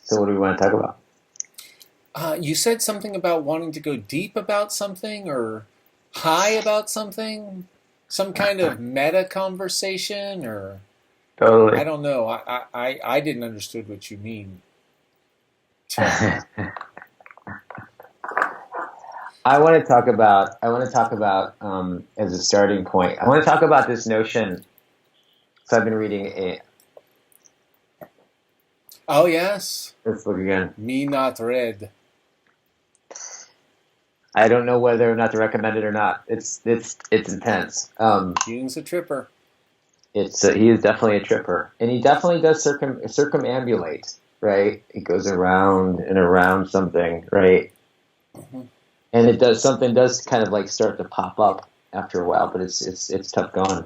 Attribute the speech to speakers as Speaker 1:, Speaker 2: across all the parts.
Speaker 1: So what do we want to talk about?
Speaker 2: You said something about wanting to go deep about something or high about something, some kind of meta conversation, or I
Speaker 1: Totally.
Speaker 2: don't know. I didn't understood what you mean. To
Speaker 1: I want to talk about as a starting point. I want to talk about this notion. So I've been reading
Speaker 2: oh yes,
Speaker 1: this book again.
Speaker 2: me not read.
Speaker 1: I don't know whether or not to recommend it or not. It's intense.
Speaker 2: Jung's a tripper.
Speaker 1: It's he is definitely a tripper, and he definitely does circumambulate. Right, it goes around and around something. Right,
Speaker 2: Mhm.
Speaker 1: and it does something does kind of like start to pop up after a while, but it's tough going.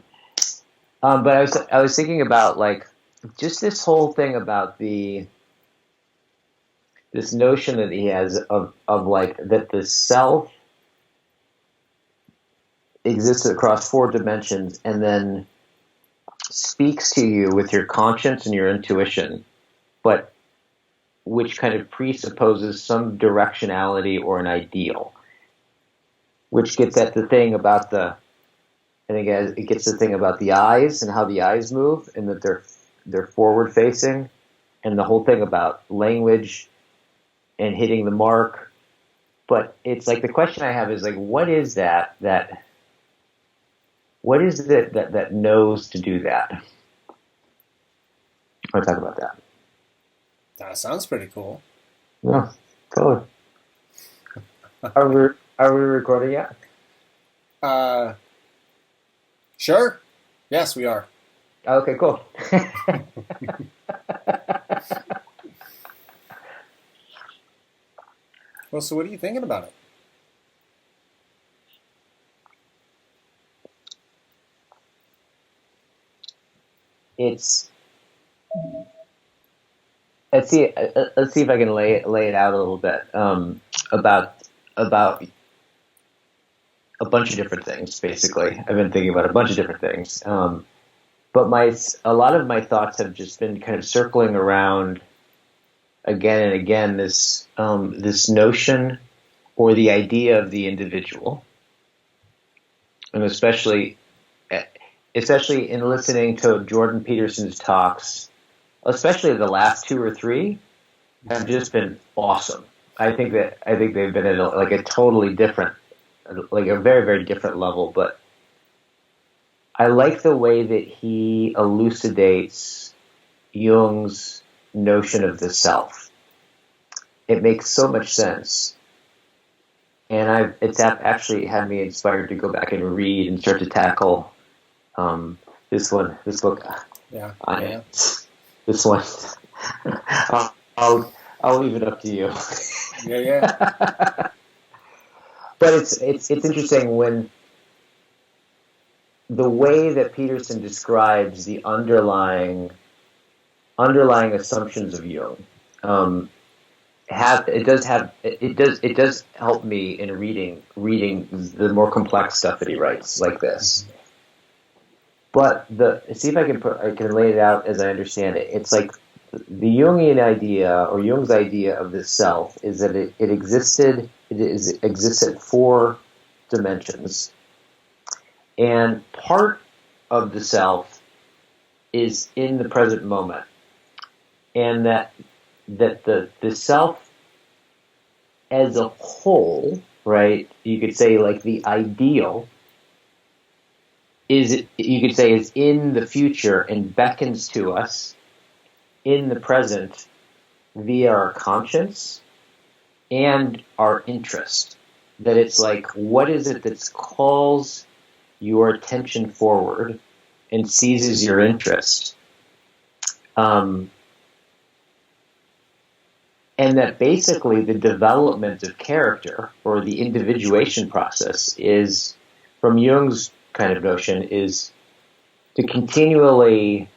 Speaker 1: But I was thinking about like just this whole thing about this notion that he has of like that the self exists across four dimensions and then speaks to you with your conscience and your intuition, but which kind of presupposes some directionality or an ideal, which gets at the thing about I think it gets the thing about the eyes and how the eyes move and that they're forward facing, and the whole thing about language and hitting the mark. But it's like the question I have is like, what is that what is it that knows to do that? I want to talk about that.
Speaker 2: That sounds pretty cool.
Speaker 1: Yeah, totally. Are we recording yet?
Speaker 2: Uh, sure. Yes, we are.
Speaker 1: Okay, cool.
Speaker 2: Well, so what are you thinking about it?
Speaker 1: It's let's see if I can lay it out a little bit about about a bunch of different things. Basically, I've been thinking about a bunch of different things, but a lot of my thoughts have just been kind of circling around again and again this notion or the idea of the individual, and especially in listening to Jordan Peterson's talks, especially the last two or three, have just been awesome. I think they've been at like a totally different, like a very very different level. But I like the way that he elucidates Jung's notion of the self. It makes so much sense, and it's actually had me inspired to go back and read and start to tackle this book
Speaker 2: Yeah,
Speaker 1: on
Speaker 2: yeah.
Speaker 1: it. This one, I'll leave it up to you.
Speaker 2: Yeah, yeah.
Speaker 1: But it's interesting when the way that Peterson describes the underlying assumptions of Jung it does help me in reading the more complex stuff that he writes like this. But see if I can lay it out as I understand it. It's like the Jungian idea or Jung's idea of the self is that it exists at four dimensions, and part of the self is in the present moment, and that the self as a whole, right? You could say like the ideal is in the future and beckons to us in the present via our conscience and our interest. That it's like, what is it that calls your attention forward and seizes your interest? And that basically the development of character or the individuation process is, from Jung's kind of notion, is to continually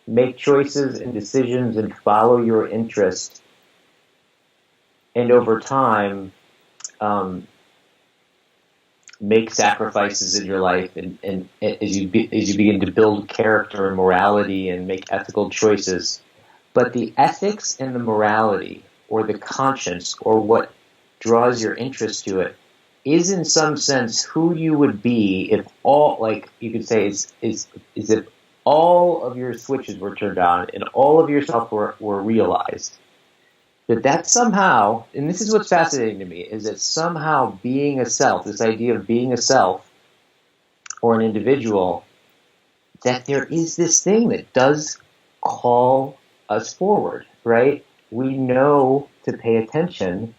Speaker 1: make choices and decisions and follow your interest, and over time make sacrifices in your life, and as you begin to build character and morality and make ethical choices, But the ethics and the morality or the conscience or what draws your interest to it is in some sense who you would be if all, like you could say, is if all of your switches were turned on and all of yourself were realized. That somehow, and this is what's fascinating to me, is that somehow being a self, this idea of being a self or an individual, that there is this thing that does call us forward, right? We know to pay attention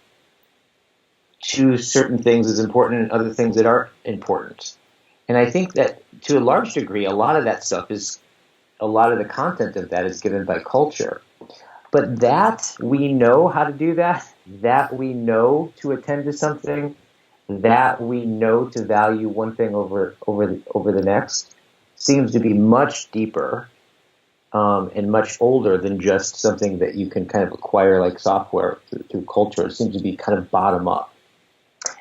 Speaker 1: to certain things as important and other things that aren't important. And I think that to a large degree, a lot of that stuff is, a lot of the content of that is given by culture. But that we know how to do that we know to attend to something, that we know to value one thing over the next, seems to be much deeper and much older than just something that you can kind of acquire like software through culture. It seems to be kind of bottom up.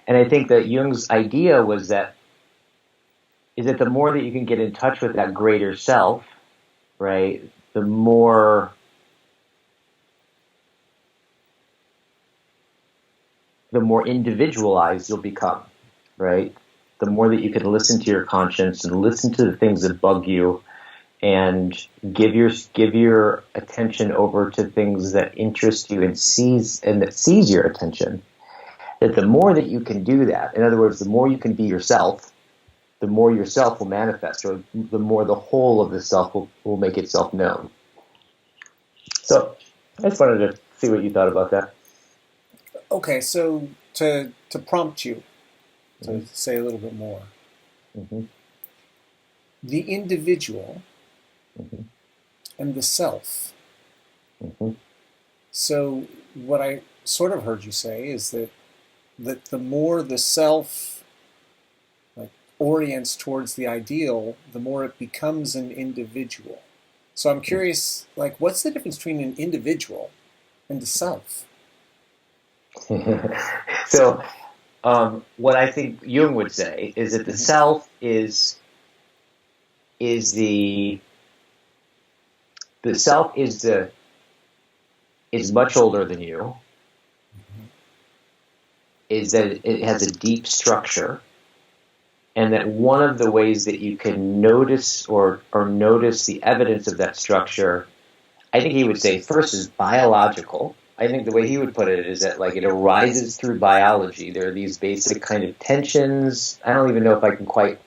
Speaker 1: And I think that Jung's idea is that the more that you can get in touch with that greater self, right, the more individualized you'll become, right? The more that you can listen to your conscience and listen to the things that bug you and give your attention over to things that interest you and that seize your attention, that the more that you can do that, in other words, the more you can be yourself, the more yourself will manifest, or the more the whole of the self will make itself known. So I just wanted to see what you thought about that.
Speaker 2: Okay, so to prompt you to say a little bit more, the individual and the self. So what I sort of heard you say is that the more the self orients towards the ideal, the more it becomes an individual. So I'm curious, what's the difference between an individual and the self?
Speaker 1: So what I think Jung would say is that the self is much older than you, is that it has a deep structure, and that one of the ways that you can notice or notice the evidence of that structure, I think he would say first is biological. I think the way he would put it is that it arises through biology. There are these basic kind of tensions. I don't even know if I can quite.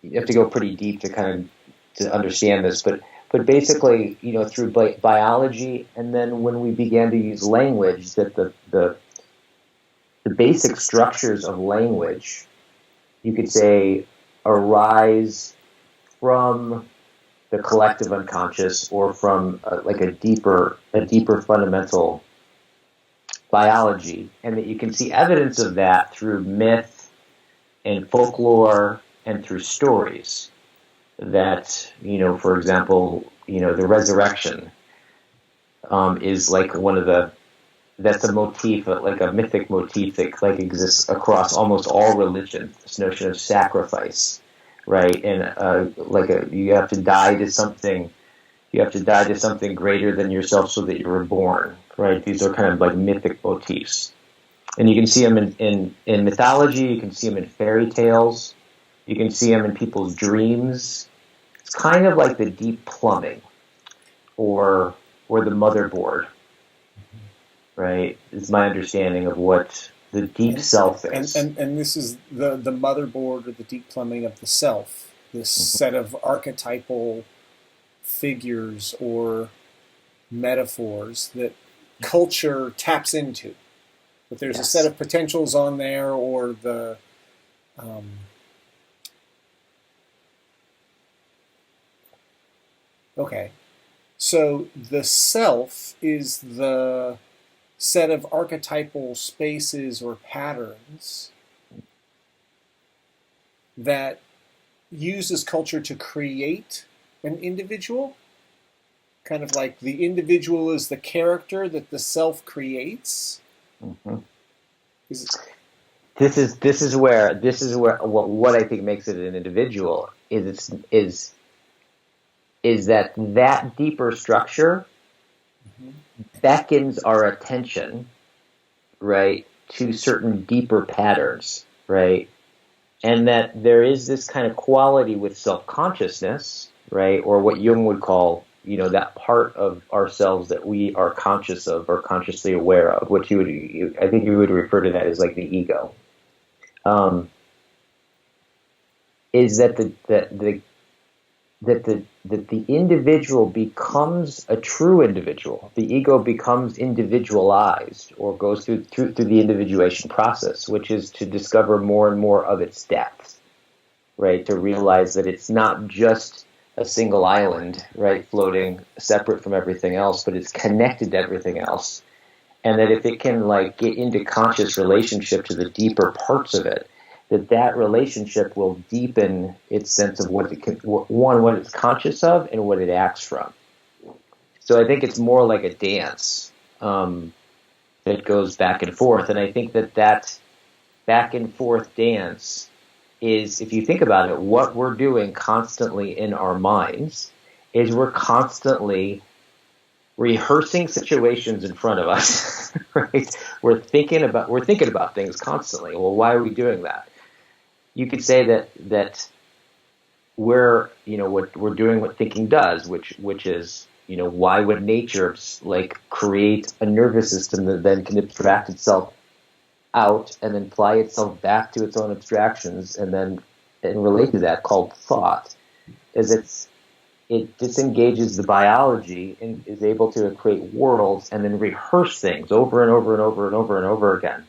Speaker 1: You have to go pretty deep to understand this, but basically, through biology, and then when we began to use language, that the basic structures of language, you could say, arise from the collective unconscious, or from a deeper fundamental biology, and that you can see evidence of that through myth and folklore and through stories. That, for example, the resurrection is one of that's a motif, a mythic motif that exists across almost all religions. This notion of sacrifice, right? And you have to die to something. You have to die to something greater than yourself so that you were born, right? These are kind of mythic motifs, and you can see them in mythology. You can see them in fairy tales. You can see them in people's dreams. It's kind of like the deep plumbing, or the motherboard, right? Is my understanding of what the deep self is.
Speaker 2: And this is the motherboard, or the deep plumbing of the self, this set of archetypal figures or metaphors that culture taps into. But there's a set of potentials on there, or the okay. So the self is the set of archetypal spaces or patterns that uses culture to create an individual. Kind of like the individual is the character that the self creates.
Speaker 1: This is where what I think makes it an individual is that deeper structure beckons our attention, right, to certain deeper patterns, right? And that there is this kind of quality with self-consciousness, right, or what Jung would call, that part of ourselves that we are conscious of or consciously aware of, which I think you would refer to that as like the ego, is that the individual becomes a true individual. The ego becomes individualized or goes through the individuation process, which is to discover more and more of its depths, right? To realize that it's not just a single island, right, floating separate from everything else, but it's connected to everything else. And that if it can like get into conscious relationship to the deeper parts of it, that relationship will deepen its sense of what it's conscious of and what it acts from. So I think it's more like a dance that goes back and forth. And I think that back and forth dance is, if you think about it, what we're doing constantly in our minds is we're constantly rehearsing situations in front of us, right? We're thinking about things constantly. Well, why are we doing that? You could say that we're, what we're doing what thinking does, which is, why would nature like create a nervous system that then can abstract itself out and then fly itself back to its own abstractions and relate to that, called thought, is it disengages the biology and is able to create worlds and then rehearse things over and over and over and over and over again.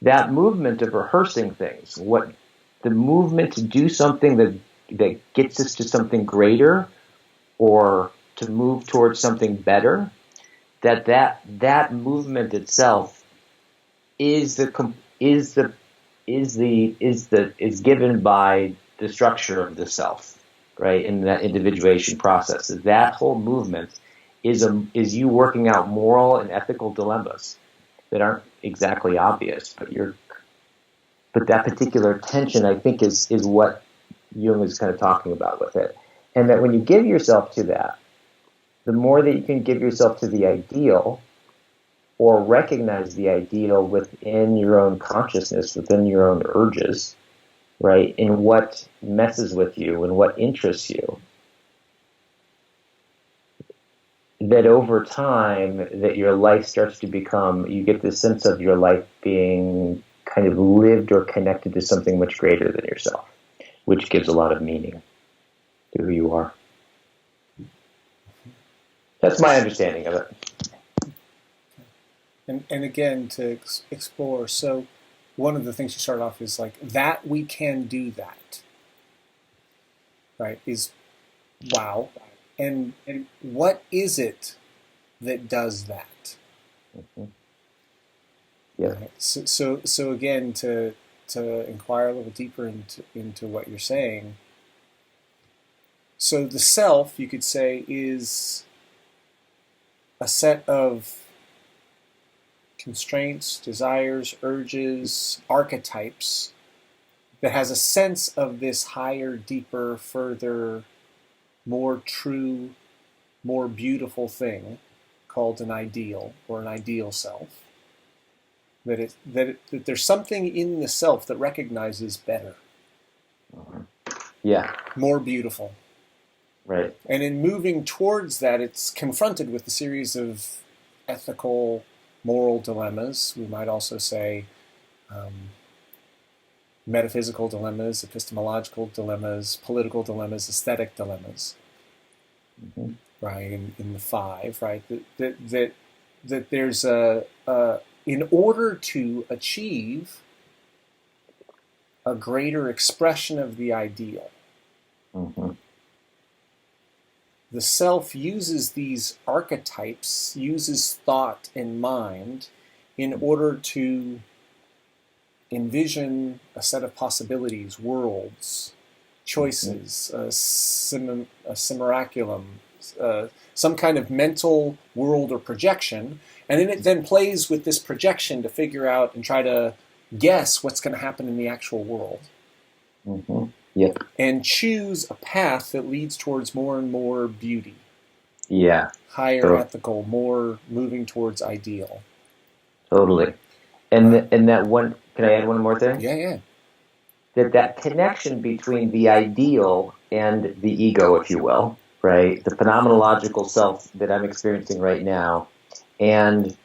Speaker 1: That movement of rehearsing things, the movement to do something that gets us to something greater or to move towards something better, that movement itself is given by the structure of the self, right? In that individuation process, that whole movement is you working out moral and ethical dilemmas that aren't exactly obvious, but that particular tension, I think, is what Jung is kind of talking about with it. And that when you give yourself to that, the more that you can give yourself to the ideal or recognize the ideal within your own consciousness, within your own urges, right, in what messes with you and what interests you, that over time that your life starts to become, you get this sense of your life being kind of lived or connected to something much greater than yourself, which gives a lot of meaning to who you are. That's my understanding of it.
Speaker 2: And again, to explore, so one of the things you start off is like, that we can do that, right, is wow. And what is it that does that?
Speaker 1: Mm-hmm. Yeah.
Speaker 2: Right? So again, to inquire a little deeper into what you're saying. So the self, you could say, is a set of constraints, desires, urges, archetypes that has a sense of this higher, deeper, further, more true, more beautiful thing called an ideal or an ideal self. That there's something in the self that recognizes better.
Speaker 1: Yeah.
Speaker 2: More beautiful.
Speaker 1: Right.
Speaker 2: And in moving towards that, it's confronted with a series of ethical, moral dilemmas. We might also say metaphysical dilemmas, epistemological dilemmas, political dilemmas, aesthetic dilemmas.
Speaker 1: Mm-hmm.
Speaker 2: Right, in the five, right? That there's in order to achieve a greater expression of the ideal,
Speaker 1: mm-hmm.
Speaker 2: the self uses these archetypes, uses thought and mind in order to envision a set of possibilities, worlds, choices, a simulacrum, some kind of mental world or projection, and then it then plays with this projection to figure out and try to guess what's going to happen in the actual world.
Speaker 1: Mm-hmm. Yep.
Speaker 2: And choose a path that leads towards more and more beauty.
Speaker 1: Yeah.
Speaker 2: higher
Speaker 1: So
Speaker 2: ethical, more moving towards ideal.
Speaker 1: totally. And that one, can I add one more thing?
Speaker 2: Yeah, yeah.
Speaker 1: That connection between the ideal and the ego, if you will, right? The phenomenological self that I'm experiencing right now, and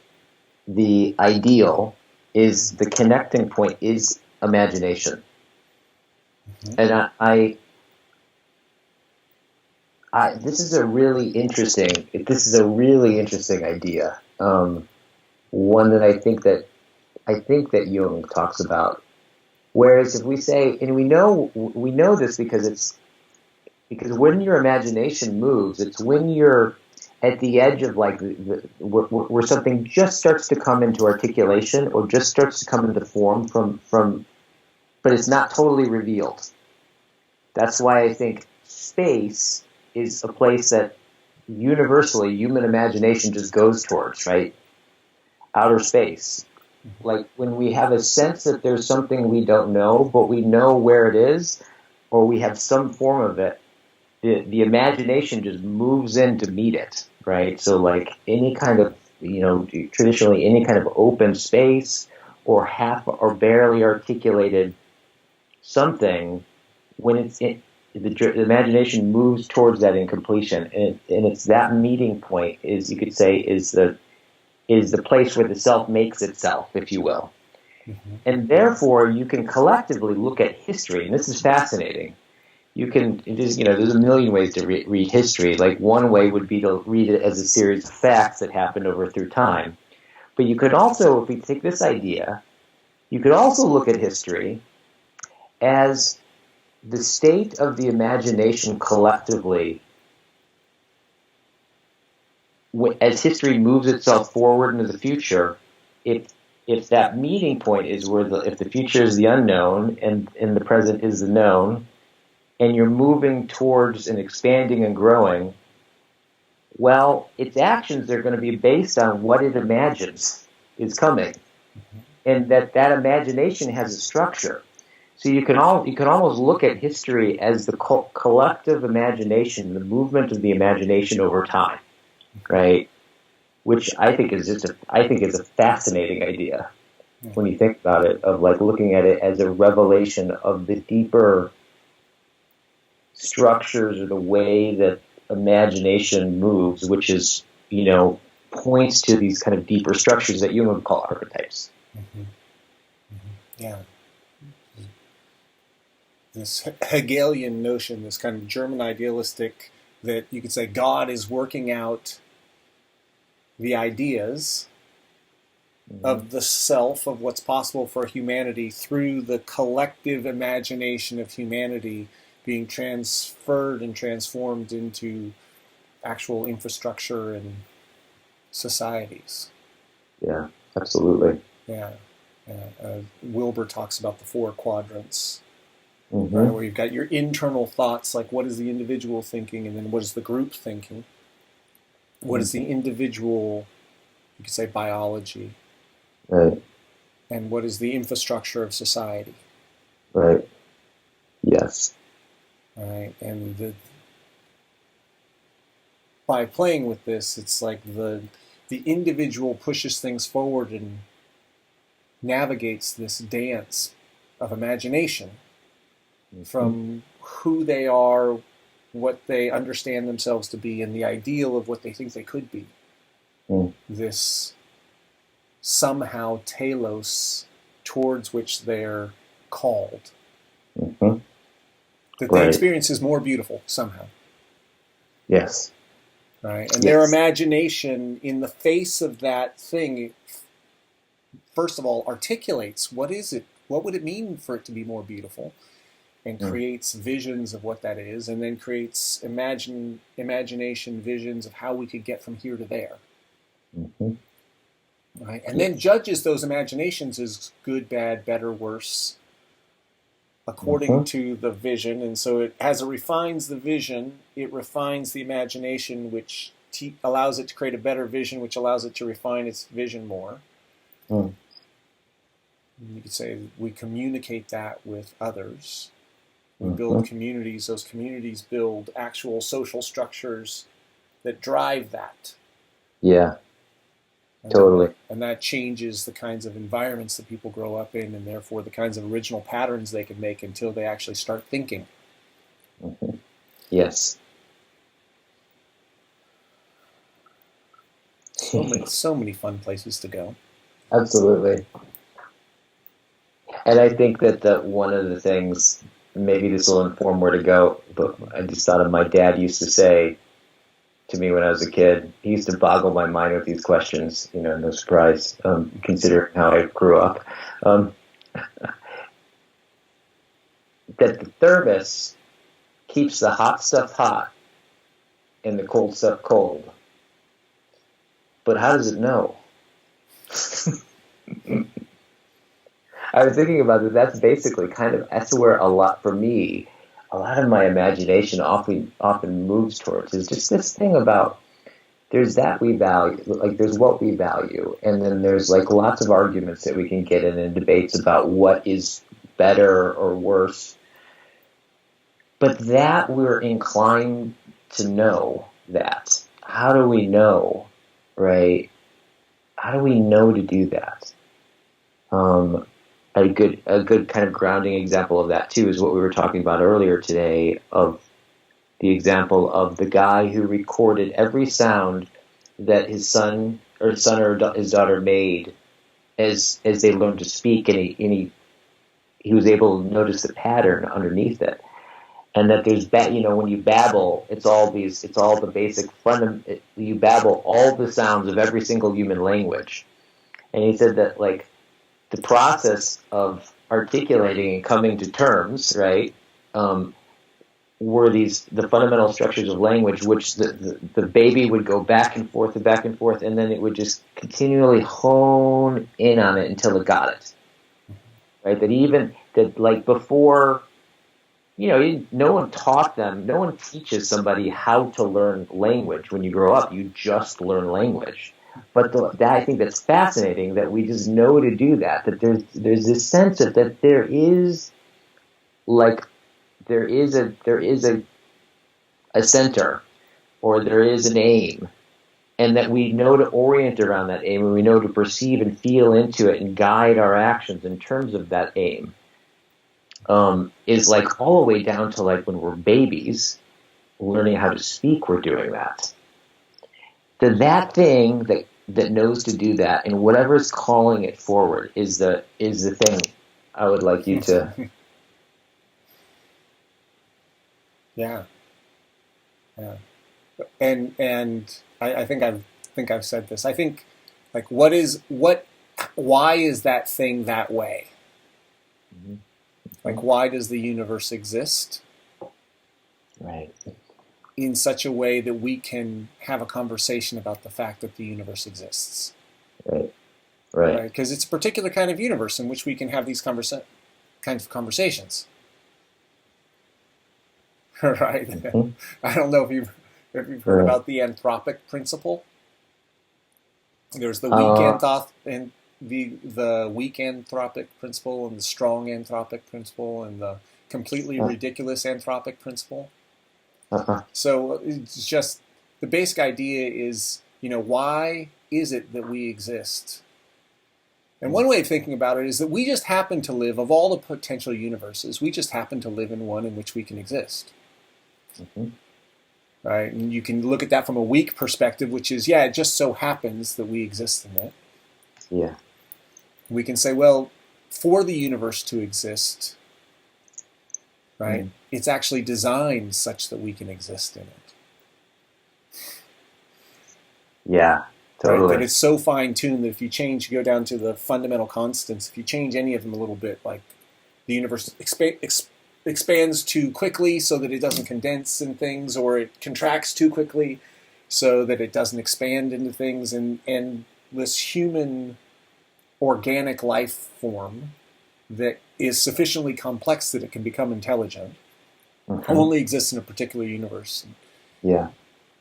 Speaker 1: the ideal is the connecting point is imagination.
Speaker 2: Mm-hmm.
Speaker 1: And this is a really interesting. This is a really interesting idea. One that I think that Jung talks about. Whereas if we say, and we know this because when your imagination moves, it's when you're at the edge of like where something just starts to come into articulation or just starts to come into form from, but it's not totally revealed. That's why I think space is a place that universally human imagination just goes towards, right? Outer space. Like when we have a sense that there's something we don't know, but we know where it is, or we have some form of it, the imagination just moves in to meet it, right? So like any kind of, traditionally any kind of open space or half or barely articulated something, when the imagination moves towards that incompletion, and it's that meeting point is, you could say, is the place where the self makes itself, if you will.
Speaker 2: Mm-hmm.
Speaker 1: And therefore, you can collectively look at history, and this is fascinating. You can, there's a million ways to read history. Like one way would be to read it as a series of facts that happened over through time. But you could also, if we take this idea, you could also look at history as the state of the imagination collectively, as history moves itself forward into the future. If that meeting point is where if the future is the unknown and the present is the known, and you're moving towards and expanding and growing, well, its actions are going to be based on what it imagines is coming, and that imagination has a structure. So you can almost look at history as the collective imagination, the movement of the imagination over time, right? Which I think is a fascinating idea when you think about it, of like looking at it as a revelation of the deeper structures or the way that imagination moves, which is, points to these kind of deeper structures that Jung would call archetypes.
Speaker 2: Mm-hmm. Mm-hmm. Yeah. This Hegelian notion, this kind of German idealistic, that you could say God is working out the ideas of the self, of what's possible for humanity through the collective imagination of humanity being transferred and transformed into actual infrastructure and societies.
Speaker 1: Yeah, absolutely.
Speaker 2: Yeah. Wilbur talks about the four quadrants, right,
Speaker 1: Mm-hmm.
Speaker 2: where you've got your internal thoughts, like what is the individual thinking, and then what is the group thinking? What is the individual, you could say, biology,
Speaker 1: Right,
Speaker 2: and what is the infrastructure of society?
Speaker 1: right. Yes.
Speaker 2: Right, and by playing with this, it's like the individual pushes things forward and navigates this dance of imagination from who they are, what they understand themselves to be, and the ideal of what they think they could be.
Speaker 1: Mm.
Speaker 2: This somehow telos towards which they're called.
Speaker 1: Mm-hmm.
Speaker 2: That the
Speaker 1: Right.
Speaker 2: experience is more beautiful somehow.
Speaker 1: Yes.
Speaker 2: Right? And their
Speaker 1: Yes.
Speaker 2: imagination in the face of that thing, first of all, articulates what is it, what would it mean for it to be more beautiful, and creates visions of what that is, and then creates imagination visions of how we could get from here to there.
Speaker 1: Mm-hmm.
Speaker 2: Right? And then judges those imaginations as good, bad, better, worse, according to the vision. And so as it refines the vision, it refines the imagination, which allows it to create a better vision, which allows it to refine its vision more.
Speaker 1: Mm.
Speaker 2: You could say we communicate that with others. We build communities. Those communities build actual social structures that drive that.
Speaker 1: Yeah,
Speaker 2: And
Speaker 1: totally.
Speaker 2: and that changes the kinds of environments that people grow up in, and therefore the kinds of original patterns they can make until they actually start thinking.
Speaker 1: Hmm. Yes.
Speaker 2: So many fun places to go.
Speaker 1: Absolutely. And I think that one of the things, maybe this will inform where to go, but I just thought of my dad used to say to me when I was a kid. He used to boggle my mind with these questions, no surprise, considering how I grew up. Um, that the thermos keeps the hot stuff hot and the cold stuff cold. But how does it know? I was thinking about that. That's basically that's where a lot for me, a lot of my imagination often moves towards is just this thing about there's that we value, like there's what we value, and then there's like lots of arguments that we can get in and debates about what is better or worse. But that we're inclined to know that. How do we know, right? How do we know to do that? A good kind of grounding example of that too is what we were talking about earlier today, of the example of the guy who recorded every sound that his son or his daughter made as they learned to speak, and he was able to notice the pattern underneath it, and that there's when you babble, it's all the basic you babble all the sounds of every single human language, and he said that like the process of articulating and coming to terms, right, were the fundamental structures of language, which the baby would go back and forth, and then it would just continually hone in on it until it got it, right? That like before, no one taught them, no one teaches somebody how to learn language. When you grow up, you just learn language. But I think that's fascinating that we just know to do that. That there's this sense of that there is a center, or there is an aim, and that we know to orient around that aim, and we know to perceive and feel into it and guide our actions in terms of that aim. Is like all the way down to like when we're babies learning how to speak, we're doing that. That thing that knows to do that, and whatever's calling it forward is the thing I would like you to.
Speaker 2: Yeah, yeah, and I think I've said this. I think like why is that thing that way?
Speaker 1: Mm-hmm.
Speaker 2: Like, why does the universe exist?
Speaker 1: Right.
Speaker 2: In such a way that we can have a conversation about the fact that the universe exists.
Speaker 1: Right. Right.
Speaker 2: Because it's a particular kind of universe in which we can have these kinds of conversations. Right.
Speaker 1: Mm-hmm.
Speaker 2: I don't know if you've heard about the anthropic principle. There's the weak and the weak anthropic principle, and the strong anthropic principle, and the completely ridiculous anthropic principle.
Speaker 1: Uh-huh.
Speaker 2: So it's just the basic idea is, why is it that we exist? And one way of thinking about it is that we just happen to live, of all the potential universes, we just happen to live in one in which we can exist.
Speaker 1: Mm-hmm.
Speaker 2: Right? And you can look at that from a weak perspective, which is, it just so happens that we exist in it.
Speaker 1: Yeah.
Speaker 2: We can say, well, for the universe to exist, right, it's actually designed such that we can exist in it.
Speaker 1: Yeah, totally.
Speaker 2: Right? That it's so fine-tuned that if you go down to the fundamental constants, if you change any of them a little bit, like the universe expands too quickly so that it doesn't condense in things, or it contracts too quickly so that it doesn't expand into things, and this human organic life form that is sufficiently complex that it can become intelligent only exists in a particular universe.
Speaker 1: Yeah.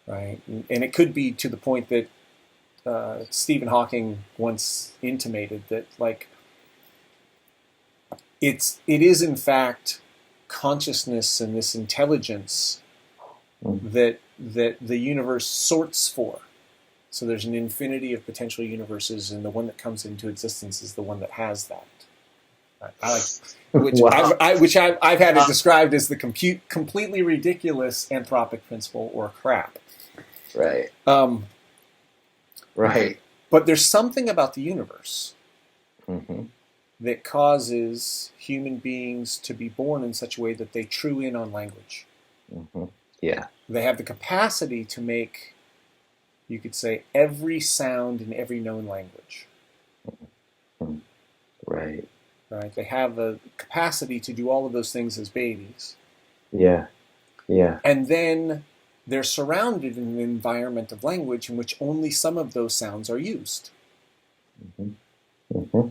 Speaker 2: Right? And it could be to the point that Stephen Hawking once intimated that, like, it is in fact consciousness and this intelligence that that the universe sorts for. So there's an infinity of potential universes, and the one that comes into existence is the one that has that. I like,
Speaker 1: Wow.
Speaker 2: which I've had it described as the completely ridiculous anthropic principle, or crap.
Speaker 1: Right.
Speaker 2: Um,
Speaker 1: Right.
Speaker 2: but there's something about the universe
Speaker 1: Mm-hmm.
Speaker 2: that causes human beings to be born in such a way that they true in on language.
Speaker 1: Mm-hmm. Yeah.
Speaker 2: They have the capacity to make, you could say, every sound in every known language.
Speaker 1: Mm-hmm. Right.
Speaker 2: Right? They have the capacity to do all of those things as babies.
Speaker 1: Yeah. Yeah.
Speaker 2: And then they're surrounded in an environment of language in which only some of those sounds are used.
Speaker 1: Mm-hmm. Mm-hmm.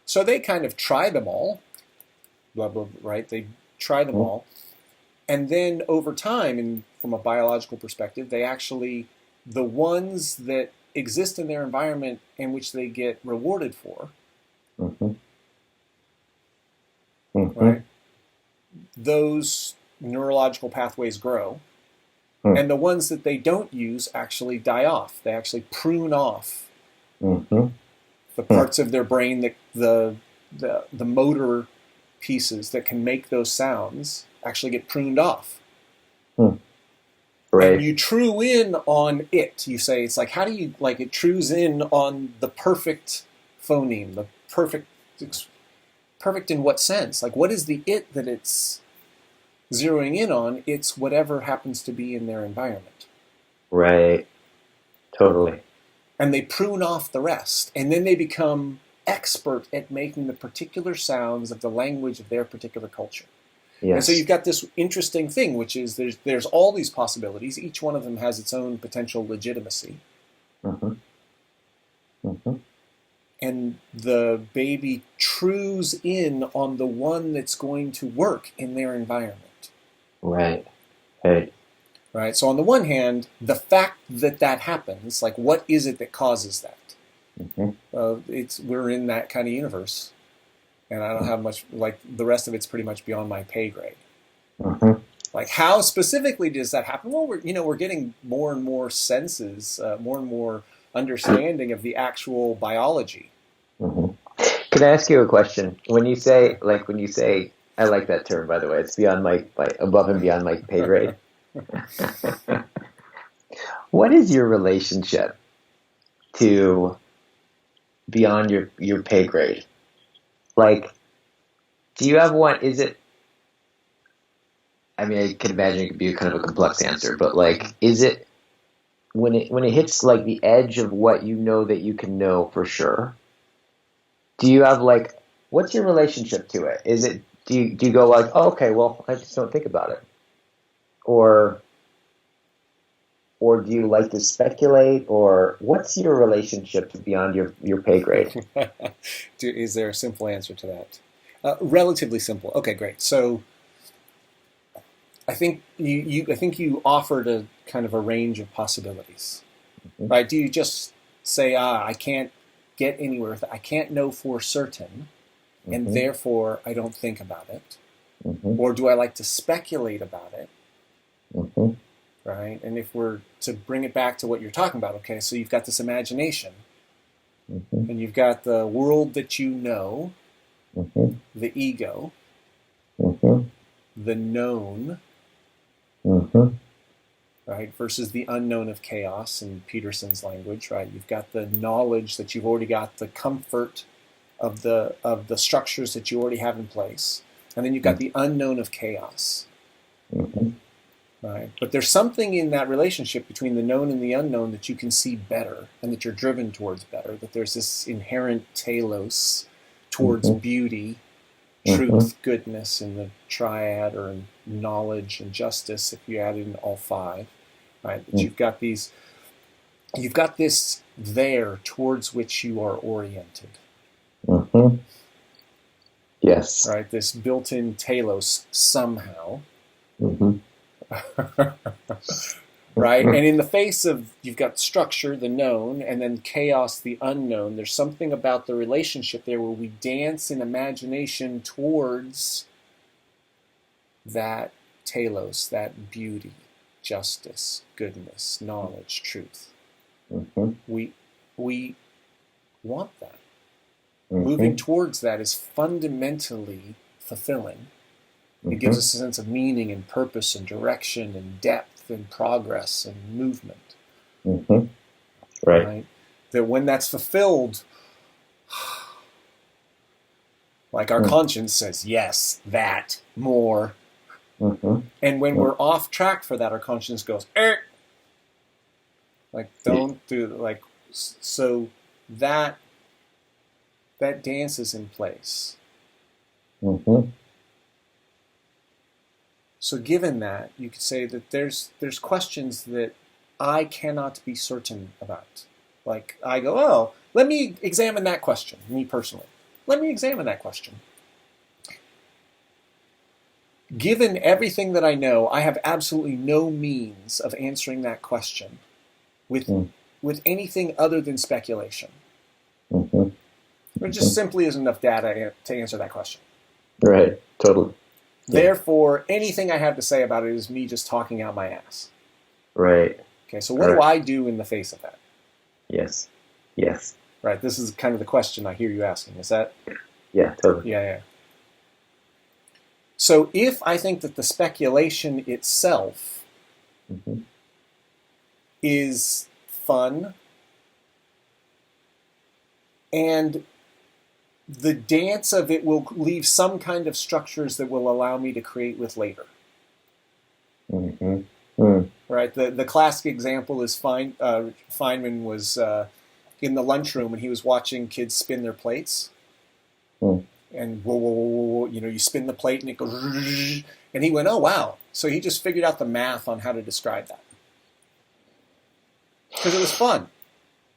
Speaker 2: So they kind of try them all, blah, blah, right? They try them all. And then over time, and from a biological perspective, they actually, the ones that exist in their environment in which they get rewarded for,
Speaker 1: Mm-hmm. Mm-hmm.
Speaker 2: right? Those neurological pathways grow. And the ones that they don't use actually die off. They actually prune off the parts of their brain that the motor pieces that can make those sounds actually get pruned off.
Speaker 1: Right.
Speaker 2: And you true in on it. You say, it's like, how do you, like, it trues in on the perfect phoneme, the perfect in what sense? Like, what is the it that it's zeroing in on? It's whatever happens to be in their environment.
Speaker 1: Right. Totally.
Speaker 2: And they prune off the rest. And then they become expert at making the particular sounds of the language of their particular culture.
Speaker 1: Yes.
Speaker 2: And so you've got this interesting thing, which is there's all these possibilities. Each one of them has its own potential legitimacy.
Speaker 1: Mm-hmm. Mm-hmm.
Speaker 2: And the baby trues in on the one that's going to work in their environment.
Speaker 1: Right. Right.
Speaker 2: Right. So on the one hand, the fact that that happens, like, what is it that causes that?
Speaker 1: Mm-hmm.
Speaker 2: We're in that kind of universe, and I don't have much. Like, the rest of it's pretty much beyond my pay grade.
Speaker 1: Mm-hmm.
Speaker 2: Like, how specifically does that happen? Well, we're getting more and more senses, more and more understanding of the actual biology.
Speaker 1: Mm-hmm. Can I ask you a question? When you say, I like that term, by the way. It's beyond my, above and beyond my pay grade. What is your relationship to beyond your pay grade? Like, do you have one? Is it? I mean, I can imagine it could be kind of a complex answer, but, like, is it when it hits, like, the edge of what you know that you can know for sure? Do you have, like, what's your relationship to it? Is it, do you go like, oh, okay, well, I just don't think about it, or do you like to speculate, or what's your relationship to beyond your pay grade?
Speaker 2: Is there a simple answer to that? Relatively simple. Okay, great. So I think you offered a kind of a range of possibilities, right? Do you just say, I can't get anywhere with it, I can't know for certain, and therefore I don't think about it? Or do I like to speculate about it? Right? And if we're to bring it back to what you're talking about, okay, so you've got this imagination, and you've got the world that you know, the ego, the known, right, versus the unknown of chaos in Peterson's language, right? You've got the knowledge that you've already got, the comfort of the structures that you already have in place, and then you've got the unknown of chaos. Right? But there's something in that relationship between the known and the unknown that you can see better, and that you're driven towards better, that there's this inherent telos towards beauty, truth, goodness in the triad, or in knowledge and justice if you add in all five, right? That you've got this there towards which you are oriented.
Speaker 1: Yes.
Speaker 2: Right? This built-in telos somehow. Right? And in the face of, you've got structure, the known, and then chaos, the unknown, there's something about the relationship there where we dance in imagination towards that telos, that beauty, justice, goodness, knowledge, truth.
Speaker 1: Mm-hmm.
Speaker 2: We want that.
Speaker 1: Mm-hmm.
Speaker 2: Moving towards that is fundamentally fulfilling. It
Speaker 1: Mm-hmm.
Speaker 2: gives us a sense of meaning and purpose and direction and depth and progress and movement.
Speaker 1: Mm-hmm. Right.
Speaker 2: That when that's fulfilled, like our conscience says, yes, that, more.
Speaker 1: Mm-hmm.
Speaker 2: And when we're off track for that, our conscience goes, like, don't do, like, so that dance is in place.
Speaker 1: Mm-hmm.
Speaker 2: So given that, you could say that there's questions that I cannot be certain about. Like, I go, oh, let me examine that question, me personally. Let me examine that question. Given everything that I know, I have absolutely no means of answering that question with anything other than speculation.
Speaker 1: Mm-hmm.
Speaker 2: There just simply isn't enough data to answer that question.
Speaker 1: Right. Totally.
Speaker 2: Therefore, anything I have to say about it is me just talking out my ass.
Speaker 1: Right.
Speaker 2: Okay, so what do I do in the face of that?
Speaker 1: Yes. Yes.
Speaker 2: Right, this is kind of the question I hear you asking. Is that?
Speaker 1: Yeah, totally.
Speaker 2: Yeah. So if I think that the speculation itself is fun, and the dance of it will leave some kind of structures that will allow me to create with later.
Speaker 1: Mm-hmm. Mm.
Speaker 2: Right. The classic example is Feynman was in the lunchroom and he was watching kids spin their plates. And whoa, you spin the plate and it goes, and he went, oh wow! So he just figured out the math on how to describe that because it was fun.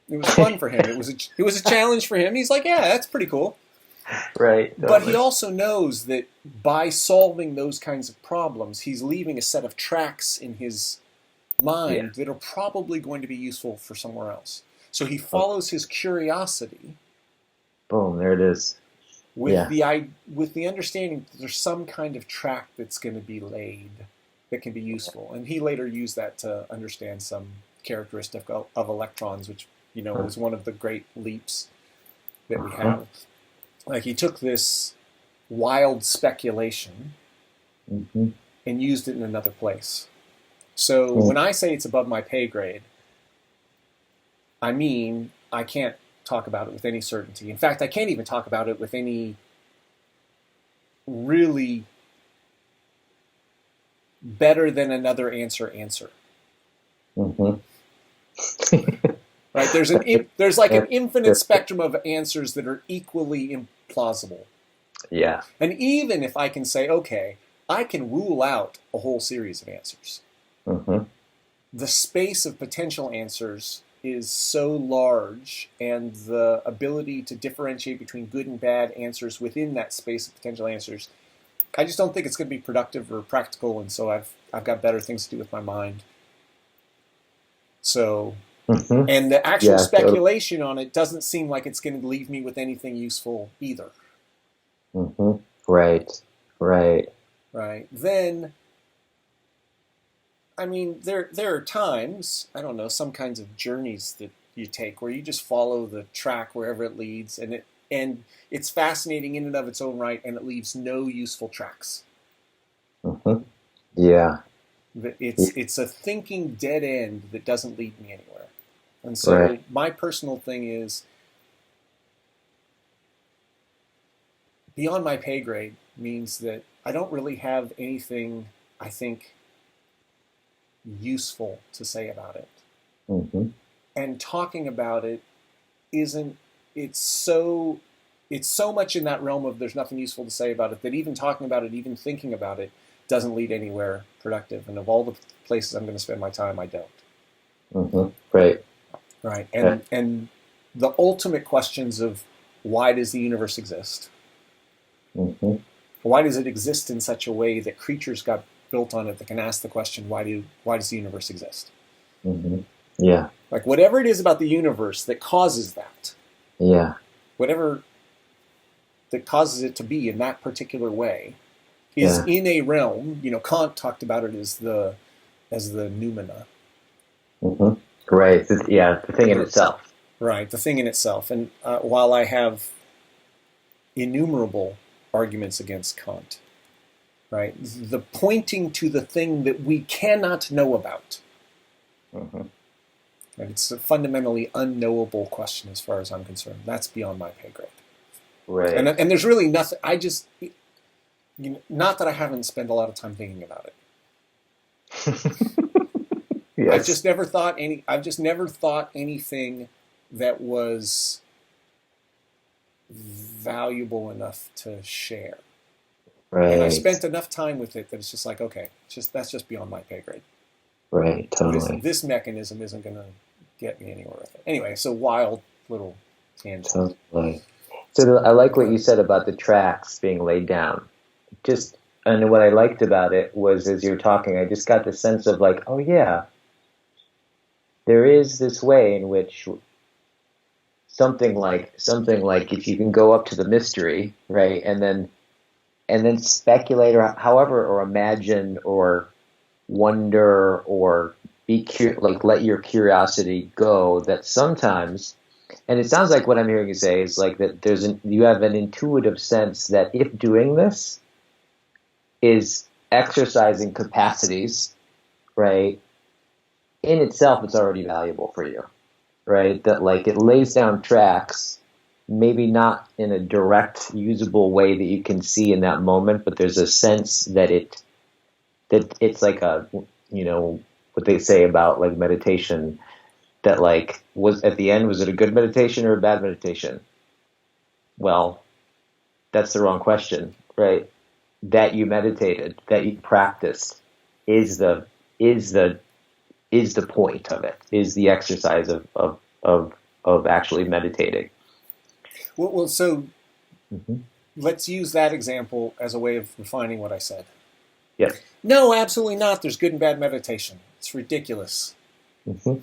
Speaker 2: It was fun for him. It was a challenge for him. He's like, yeah, that's pretty cool.
Speaker 1: Right. Totally.
Speaker 2: But he also knows that by solving those kinds of problems, he's leaving a set of tracks in his mind that are probably going to be useful for somewhere else. So he follows his curiosity.
Speaker 1: Boom! There it is.
Speaker 2: With the understanding that there's some kind of track that's going to be laid that can be useful. And he later used that to understand some characteristic of electrons, which was one of the great leaps that we have. Like he took this wild speculation and used it in another place. So when I say it's above my pay grade, I mean I can't talk about it with any certainty. In fact, I can't even talk about it with any really better than another answer.
Speaker 1: Mm-hmm.
Speaker 2: Right? There's like an infinite spectrum of answers that are equally implausible.
Speaker 1: Yeah.
Speaker 2: And even if I can say, okay, I can rule out a whole series of answers, the space of potential answers is so large, and the ability to differentiate between good and bad answers within that space of potential answers, I just don't think it's going to be productive or practical, and so I've got better things to do with my mind. So, and the actual speculation on it doesn't seem like it's going to leave me with anything useful either.
Speaker 1: Right.
Speaker 2: Then, I mean, there are times, I don't know, some kinds of journeys that you take where you just follow the track wherever it leads, and it's fascinating in and of its own right, and it leaves no useful tracks.
Speaker 1: Yeah.
Speaker 2: It's a thinking dead end that doesn't lead me anywhere. And so my personal thing is, beyond my pay grade means that I don't really have anything, I think, useful to say about it. And talking about it it's so much in that realm of there's nothing useful to say about it that even talking about it, even thinking about it, doesn't lead anywhere productive. And of all the places I'm going to spend my time, I don't.
Speaker 1: Right.
Speaker 2: And the ultimate questions of why does the universe exist? Why does it exist in such a way that creatures got built on it that can ask the question, why does the universe exist?
Speaker 1: Yeah.
Speaker 2: Like whatever it is about the universe that causes that.
Speaker 1: Yeah.
Speaker 2: Whatever that causes it to be in that particular way is in a realm, Kant talked about it as the as the noumena.
Speaker 1: Mm-hmm. Right. Yeah, the thing in itself.
Speaker 2: Right, the thing in itself. And while I have innumerable arguments against Kant, right, the pointing to the thing that we cannot know about,
Speaker 1: Mm-hmm.
Speaker 2: and it's a fundamentally unknowable question as far as I'm concerned. That's beyond my pay grade.
Speaker 1: Right.
Speaker 2: And there's really nothing. Not that I haven't spent a lot of time thinking about it.
Speaker 1: Yes.
Speaker 2: I've just never thought anything that was valuable enough to share.
Speaker 1: Right.
Speaker 2: And I spent enough time with it that it's just like, okay, that's just beyond my pay grade.
Speaker 1: Right. Totally.
Speaker 2: This mechanism isn't going to get me anywhere with it. Anyway, so wild little tangent.
Speaker 1: Totally. So I like what you said about the tracks being laid down. And what I liked about it was, as you were talking, I just got the sense of like, oh yeah, there is this way in which something like if you can go up to the mystery, right, and then speculate or however, or imagine or wonder or let your curiosity go, that sometimes, and it sounds like what I'm hearing you say is like that you have an intuitive sense that if doing this is exercising capacities, right, in itself it's already valuable for you, right? That like it lays down tracks, maybe not in a direct usable way that you can see in that moment, but there's a sense that it's like a, what they say about like meditation, that like was at the end, was it a good meditation or a bad meditation? Well, that's the wrong question, right? That you meditated, that you practiced, is the point of it, is the exercise of actually meditating.
Speaker 2: Well, so
Speaker 1: Mm-hmm.
Speaker 2: let's use that example as a way of refining what I said.
Speaker 1: Yeah.
Speaker 2: No, absolutely not. There's good and bad meditation. It's ridiculous.
Speaker 1: Mm-hmm.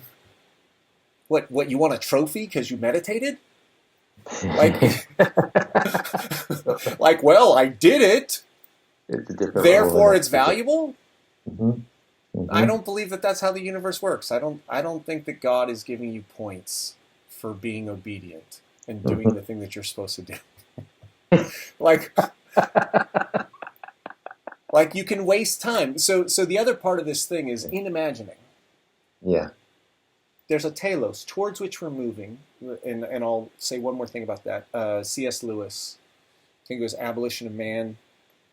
Speaker 2: What, you want a trophy because you meditated? Like, well, I did it.
Speaker 1: It's a different
Speaker 2: Therefore, it's valuable.
Speaker 1: Mm-hmm. Mm-hmm.
Speaker 2: I don't believe that that's how the universe works. I don't think that God is giving you points for being obedient and doing the thing that you're supposed to do. like you can waste time. So the other part of this thing is in imagining.
Speaker 1: Yeah.
Speaker 2: There's a telos towards which we're moving, and I'll say one more thing about that. C.S. Lewis, I think it was Abolition of Man,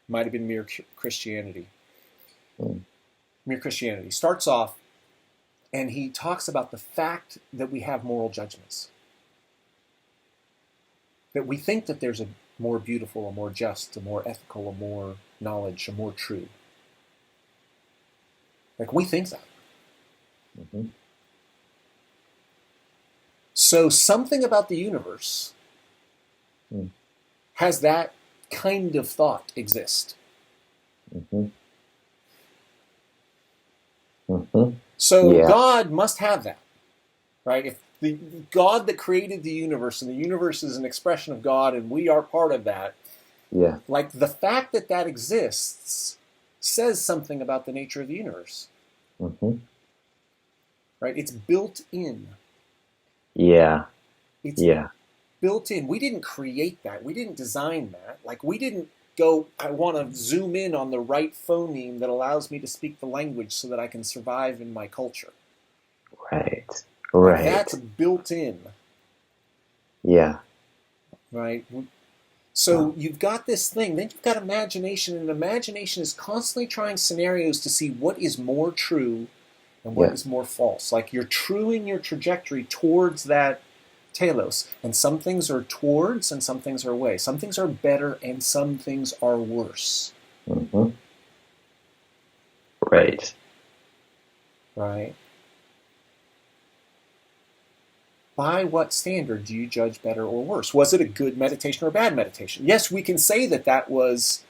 Speaker 2: might have been Mere Christianity. Mere Christianity starts off, and he talks about the fact that we have moral judgments. That we think that there's a more beautiful, a more just, a more ethical, a more knowledge, a more true. Like, we think that.
Speaker 1: Mm-hmm.
Speaker 2: So something about the universe has that kind of thought exist.
Speaker 1: Mm-hmm. Mm-hmm.
Speaker 2: So God must have that, right? If the God that created the universe, and the universe is an expression of God, and we are part of that, like the fact that that exists says something about the nature of the universe.
Speaker 1: Mm-hmm.
Speaker 2: Right? It's built in. It's built in. We didn't create that. We didn't design that. Like, we didn't go, I want to zoom in on the right phoneme that allows me to speak the language so that I can survive in my culture.
Speaker 1: Right.
Speaker 2: Like, that's built in.
Speaker 1: Yeah.
Speaker 2: Right? So you've got this thing. Then you've got imagination, and imagination is constantly trying scenarios to see what is more true and what is more false. Like, you're truing your trajectory towards that telos. And some things are towards and some things are away. Some things are better and some things are worse.
Speaker 1: Mm-hmm. Right.
Speaker 2: Right. By what standard do you judge better or worse? Was it a good meditation or a bad meditation? Yes, we can say that was,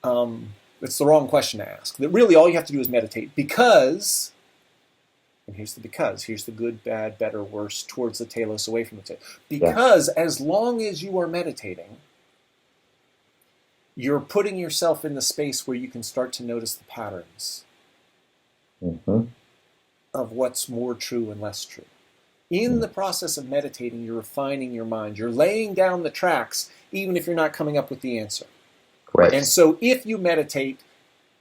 Speaker 2: it's the wrong question to ask. That really all you have to do is meditate because, and here's the good, bad, better, worse, towards the telos, away from the telos. Because as long as you are meditating, you're putting yourself in the space where you can start to notice the patterns.
Speaker 1: Mm-hmm.
Speaker 2: of what's more true and less true. In the process of meditating, you're refining your mind. You're laying down the tracks, even if you're not coming up with the answer.
Speaker 1: Right.
Speaker 2: And so if you meditate,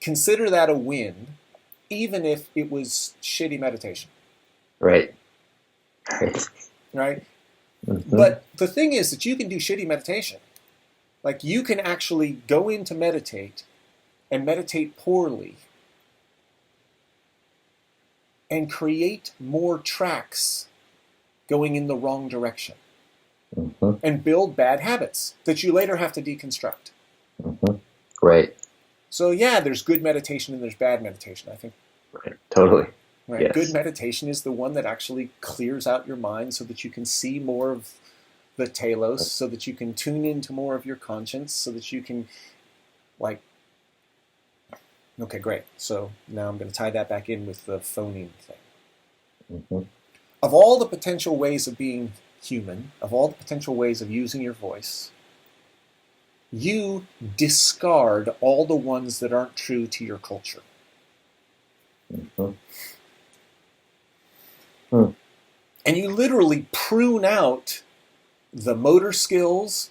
Speaker 2: consider that a win, even if it was shitty meditation.
Speaker 1: Right. Right.
Speaker 2: Right?
Speaker 1: Mm-hmm.
Speaker 2: But the thing is that you can do shitty meditation. Like, you can actually go in to meditate and meditate poorly and create more tracks going in the wrong direction,
Speaker 1: Mm-hmm.
Speaker 2: and build bad habits that you later have to deconstruct.
Speaker 1: Mm-hmm. Right.
Speaker 2: So yeah, there's good meditation and there's bad meditation, I think.
Speaker 1: Right. Totally.
Speaker 2: Right?
Speaker 1: Yes.
Speaker 2: Good meditation is the one that actually clears out your mind so that you can see more of the telos, so that you can tune into more of your conscience, so that you can, like, okay, great. So now I'm going to tie that back in with the phoneme thing.
Speaker 1: Mm-hmm.
Speaker 2: Of all the potential ways of being human, of all the potential ways of using your voice, you discard all the ones that aren't true to your culture.
Speaker 1: Mm-hmm. Hmm.
Speaker 2: And you literally prune out the motor skills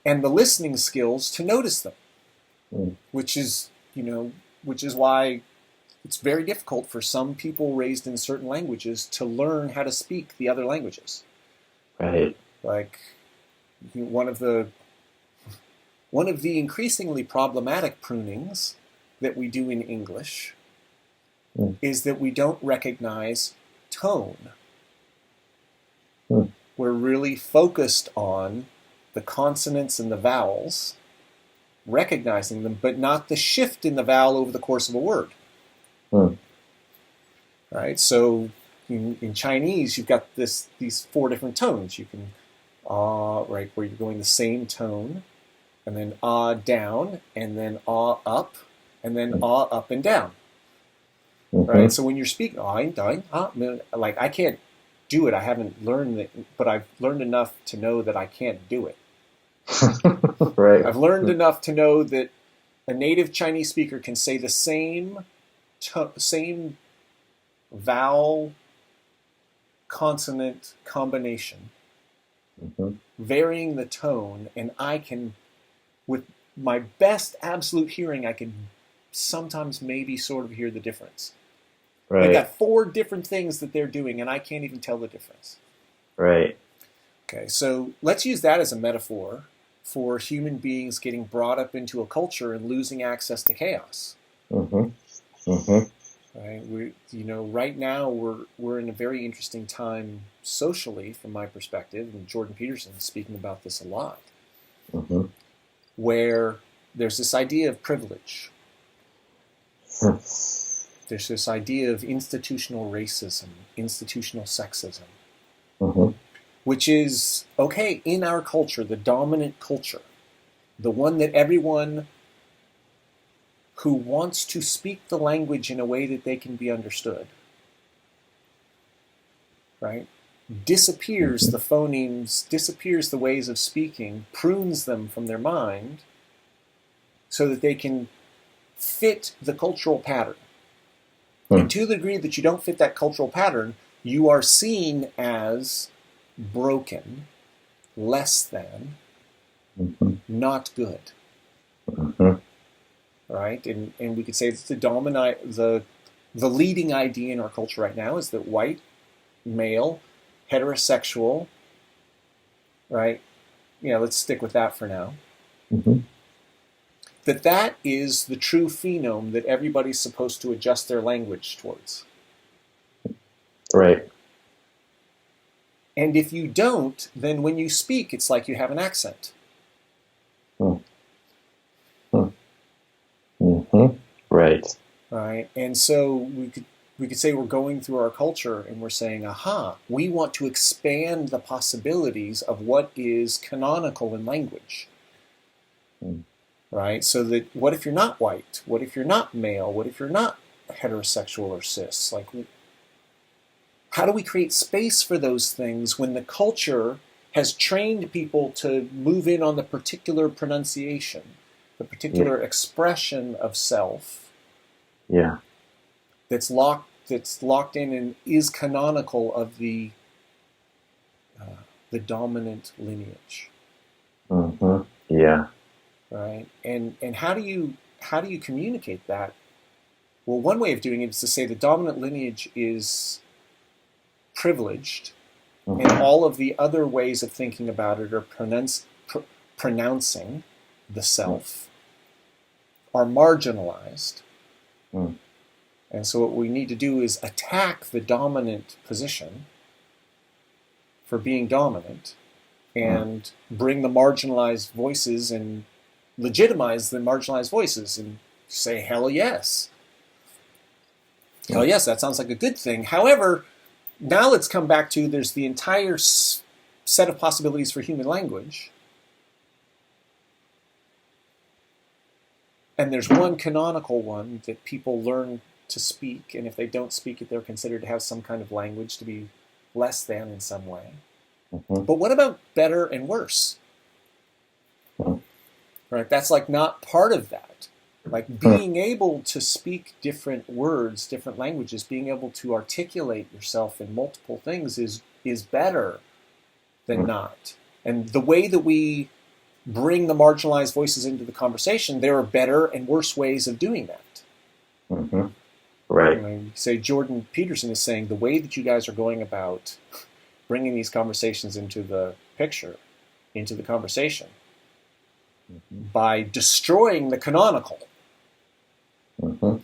Speaker 2: and the listening skills to notice them, which is why it's very difficult for some people raised in certain languages to learn how to speak the other languages.
Speaker 1: Right.
Speaker 2: Like, one of the increasingly problematic prunings that we do in English is that we don't recognize tone. We're really focused on the consonants and the vowels, recognizing them, but not the shift in the vowel over the course of a word. Right? So in Chinese, you've got these 4 different tones. You can right, where you're going the same tone, and then down, and then up, and then up and down.
Speaker 1: Mm-hmm.
Speaker 2: Right? So when you're speaking, like, I can't do it. I haven't learned it, but I've learned enough to know that I can't do it.
Speaker 1: Right.
Speaker 2: I've learned enough to know that a native Chinese speaker can say the same vowel consonant combination, varying the tone, and I can, with my best absolute hearing, I can sometimes maybe sort of hear the difference.
Speaker 1: Right.
Speaker 2: They got 4 different things that they're doing, and I can't even tell the difference.
Speaker 1: Right.
Speaker 2: Okay, so let's use that as a metaphor for human beings getting brought up into a culture and losing access to chaos.
Speaker 1: Mm-hmm. Mm-hmm.
Speaker 2: Right? Right now we're in a very interesting time socially, from my perspective, and Jordan Peterson's speaking about this a lot, where there's this idea of privilege. There's this idea of institutional racism, institutional sexism, which is, okay, in our culture, the dominant culture, the one that everyone who wants to speak the language in a way that they can be understood, right, disappears the phonemes, disappears the ways of speaking, prunes them from their mind so that they can fit the cultural pattern. And to the degree that you don't fit that cultural pattern, you are seen as broken, less than, not good. Right? And we could say that the leading idea in our culture right now is that white, male, heterosexual, right? Let's stick with that for now. That is the true phenome that everybody's supposed to adjust their language towards.
Speaker 1: Right.
Speaker 2: And if you don't, then when you speak, it's like you have an accent.
Speaker 1: Right.
Speaker 2: Right. And so we could say we're going through our culture and we're saying, we want to expand the possibilities of what is canonical in language. Right? So that, what if you're not white? What if you're not male? What if you're not heterosexual or cis? Like, how do we create space for those things when the culture has trained people to move in on the particular pronunciation, the particular expression of self?
Speaker 1: Yeah.
Speaker 2: that's locked in and is canonical of the dominant lineage.
Speaker 1: Mm-hmm. Yeah.
Speaker 2: Right? And how do you communicate that? Well, one way of doing it is to say the dominant lineage is privileged, and all of the other ways of thinking about it or pronouncing the self are marginalized.
Speaker 1: Mm.
Speaker 2: And so what we need to do is attack the dominant position for being dominant and bring the marginalized voices and legitimize the marginalized voices and say, hell yes. Hell yes, that sounds like a good thing. However, now let's come back to there's the entire set of possibilities for human language. And there's one canonical one that people learn to speak, and if they don't speak it, they're considered to have some kind of language, to be less than in some way.
Speaker 1: Mm-hmm.
Speaker 2: But what about better and worse?
Speaker 1: Mm.
Speaker 2: Right? That's like not part of that. Like being able to speak different words, different languages, being able to articulate yourself in multiple things is better than not. And the way that we bring the marginalized voices into the conversation, there are better and worse ways of doing that.
Speaker 1: Mm-hmm. Right.
Speaker 2: I mean, say Jordan Peterson is saying the way that you guys are going about bringing these conversations into the picture, into the conversation, by destroying the canonical.
Speaker 1: Mm-hmm.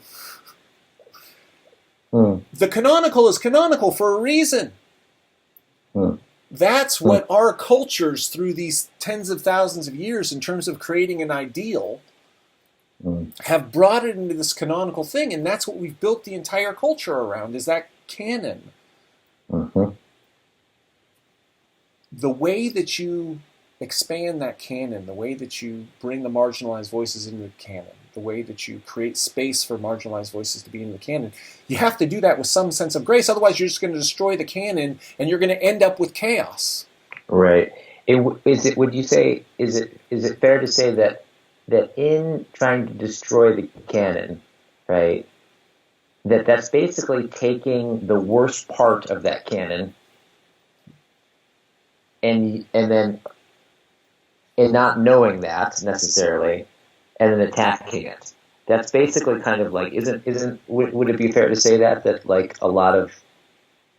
Speaker 1: Mm.
Speaker 2: The canonical is canonical for a reason.
Speaker 1: Mm.
Speaker 2: That's what our cultures through these tens of thousands of years in terms of creating an ideal have brought it into this canonical thing, and that's what we've built the entire culture around, is that canon.
Speaker 1: Mm-hmm.
Speaker 2: The way that you expand that canon, the way that you bring the marginalized voices into the canon, the way that you create space for marginalized voices to be in the canon, you have to do that with some sense of grace. Otherwise, you're just going to destroy the canon, and you're going to end up with chaos.
Speaker 1: Right. Would you say? Is it fair to say that in trying to destroy the canon, right? That's basically taking the worst part of that canon, and not knowing that necessarily, and then attacking it. That's basically kind of like would it be fair to say that like a lot of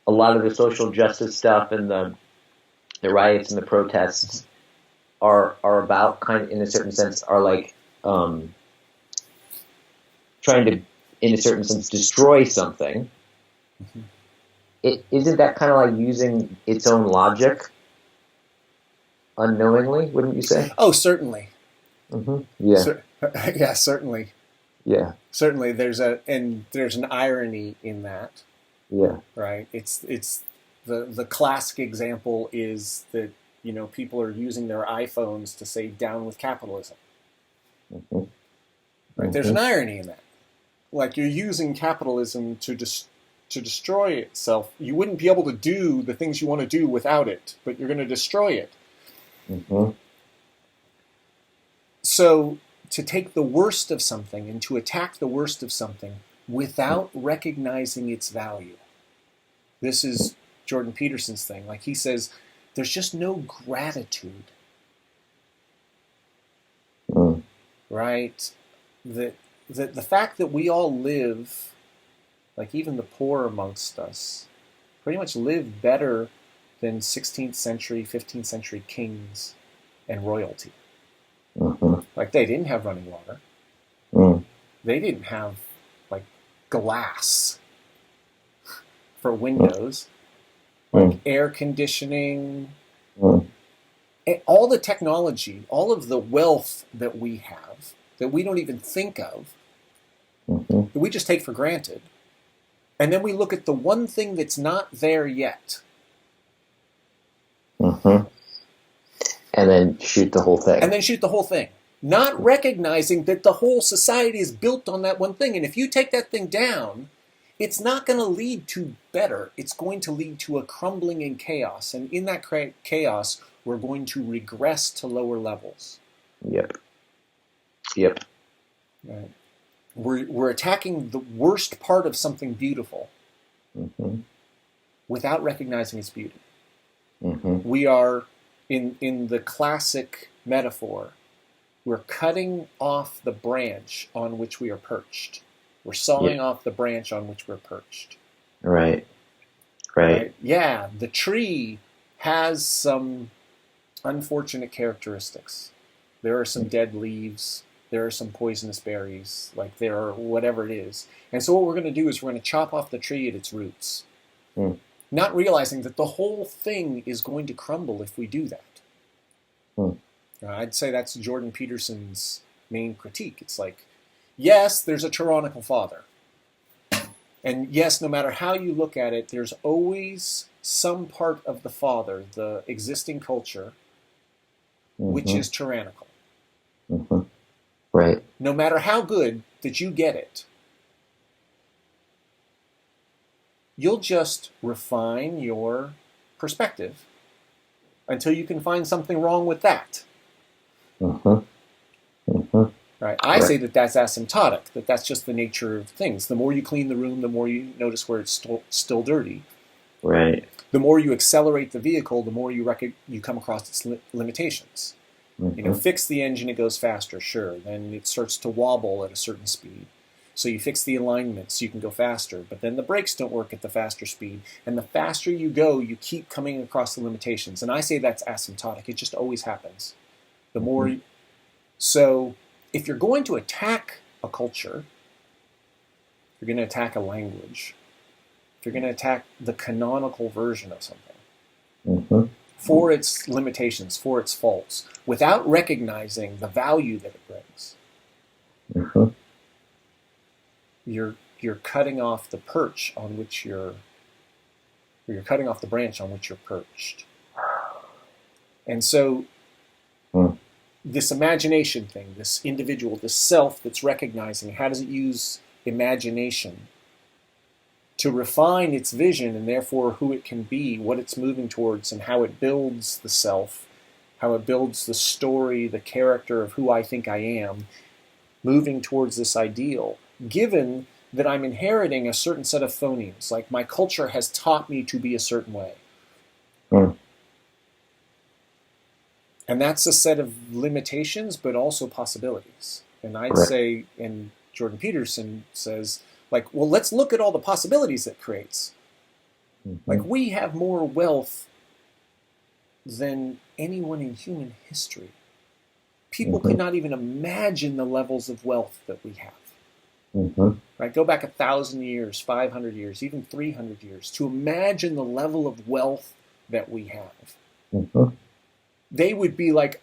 Speaker 1: the social justice stuff and the riots and the protests are about, kind of in a certain sense, are like trying to, in a certain sense, destroy something. Mm-hmm. Isn't that kind of like using its own logic unknowingly, wouldn't you say?
Speaker 2: Oh, certainly.
Speaker 1: Mm-hmm. Yeah.
Speaker 2: Yeah, certainly.
Speaker 1: Yeah.
Speaker 2: Certainly, there's an irony in that.
Speaker 1: Yeah.
Speaker 2: Right. It's the classic example is that, you know, people are using their iPhones to say down with capitalism. Mm-hmm. Right. Mm-hmm. There's an irony in that. Like, you're using capitalism to destroy itself. You wouldn't be able to do the things you want to do without it, but you're going to destroy it. Mm-hmm. So to take the worst of something and to attack the worst of something without recognizing its value. This is Jordan Peterson's thing. Like, he says, there's just no gratitude. Right? The fact that we all live, like even the poor amongst us, pretty much live better than 16th century, 15th century kings and royalty. Mm-hmm. Like, they didn't have running water. They didn't have, like, glass for windows, like air conditioning, and all the technology, all of the wealth that we have, that we don't even think of, that we just take for granted. And then we look at the one thing that's not there yet. Mm-hmm.
Speaker 1: And then shoot the whole thing.
Speaker 2: Not recognizing that the whole society is built on that one thing. And if you take that thing down, it's not going to lead to better. It's going to lead to a crumbling and chaos. And in that chaos, we're going to regress to lower levels.
Speaker 1: Yep.
Speaker 2: Right. we're attacking the worst part of something beautiful without recognizing its beauty. We are, in the classic metaphor, we're cutting off the branch on which we are perched. We're sawing off the branch on which we're perched.
Speaker 1: Right.
Speaker 2: Yeah, the tree has some unfortunate characteristics. There are some dead leaves. There are some poisonous berries. Like there are whatever it is. And so what we're going to do is we're going to chop off the tree at its roots. Not realizing that the whole thing is going to crumble if we do that. I'd say that's Jordan Peterson's main critique. It's like, yes, there's a tyrannical father. And yes, no matter how you look at it, there's always some part of the father, the existing culture, which is tyrannical.
Speaker 1: Right.
Speaker 2: No matter how good that you get it, you'll just refine your perspective until you can find something wrong with that. Right? I say that that's asymptotic, that that's just the nature of things. The more you clean the room, the more you notice where it's still dirty.
Speaker 1: Right.
Speaker 2: The more you accelerate the vehicle, the more you come across its limitations. Fix the engine, it goes faster, sure. Then it starts to wobble at a certain speed. So you fix the alignment so you can go faster. But then the brakes don't work at the faster speed. And the faster you go, you keep coming across the limitations. And I say that's asymptotic. It just always happens. The more So if you're going to attack a culture, if you're going to attack a language, if you're going to attack the canonical version of something, for its limitations, for its faults, without recognizing the value that it brings, you're cutting off the perch on which you're cutting off the branch on which you're perched. And so this imagination thing, this individual, this self that's recognizing, how does it use imagination to refine its vision and therefore who it can be, what it's moving towards, and how it builds the self, how it builds the story, the character of who I think I am, moving towards this ideal, given that I'm inheriting a certain set of phonemes, like my culture has taught me to be a certain way. And that's a set of limitations, but also possibilities. And I'd say, and Jordan Peterson says, like, well, let's look at all the possibilities it creates. Like, we have more wealth than anyone in human history. People could not even imagine the levels of wealth that we have. Right? Go back 1,000 years, 500 years, even 300 years to imagine the level of wealth that we have. They would be like,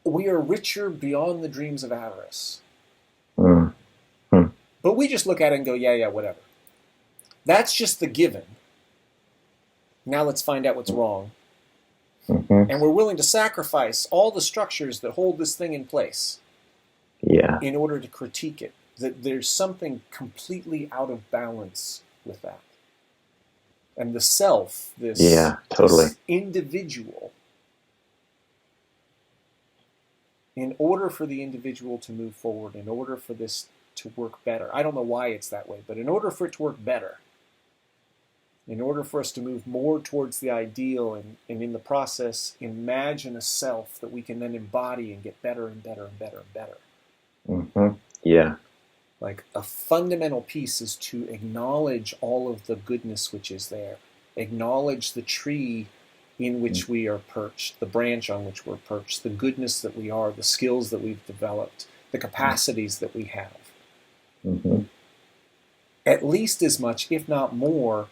Speaker 2: we are richer beyond the dreams of avarice. But we just look at it and go, yeah, whatever. That's just the given. Now let's find out what's wrong. And we're willing to sacrifice all the structures that hold this thing in place in order to critique it. That there's something completely out of balance with that. And the self, this individual, in order for the individual to move forward, in order for this to work better, I don't know why it's that way, but in order for it to work better, in order for us to move more towards the ideal and in the process imagine a self that we can then embody and get better and better and better and better. Like a fundamental piece is to acknowledge all of the goodness which is there. Acknowledge the tree in which we are perched, the branch on which we're perched, the goodness that we are, the skills that we've developed, the capacities that we have. At least as much, if not more,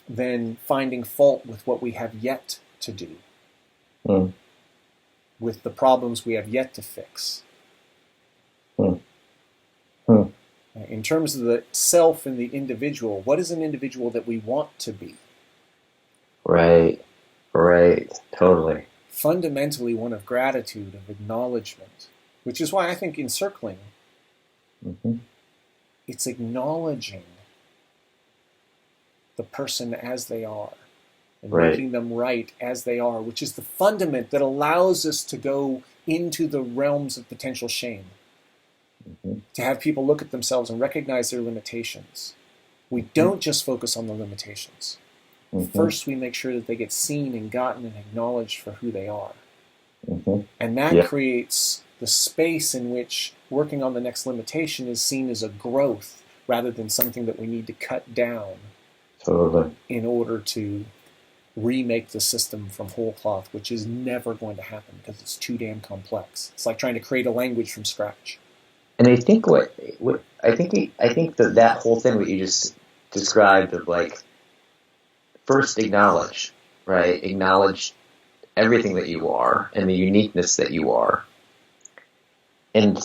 Speaker 2: than finding fault with what we have yet to do, with the problems we have yet to fix. In terms of the self and the individual, what is an individual that we want to be? Right, totally. Fundamentally one of gratitude, of acknowledgement, which is why I think encircling, it's acknowledging the person as they are and making them right as they are, which is the fundament that allows us to go into the realms of potential shame.
Speaker 1: Mm-hmm.
Speaker 2: to have people look at themselves and recognize their limitations. We don't just focus on the limitations.
Speaker 1: Mm-hmm.
Speaker 2: First, we make sure that they get seen and gotten and acknowledged for who they are.
Speaker 1: Mm-hmm.
Speaker 2: And that
Speaker 1: Yeah.
Speaker 2: creates the space in which working on the next limitation is seen as a growth rather than something that we need to cut down
Speaker 1: Totally.
Speaker 2: in order to remake the system from whole cloth, which is never going to happen because it's too damn complex. It's like trying to create a language from scratch.
Speaker 1: And I think I think that whole thing that you just described of like first acknowledge, right? Acknowledge everything that you are and the uniqueness that you are. And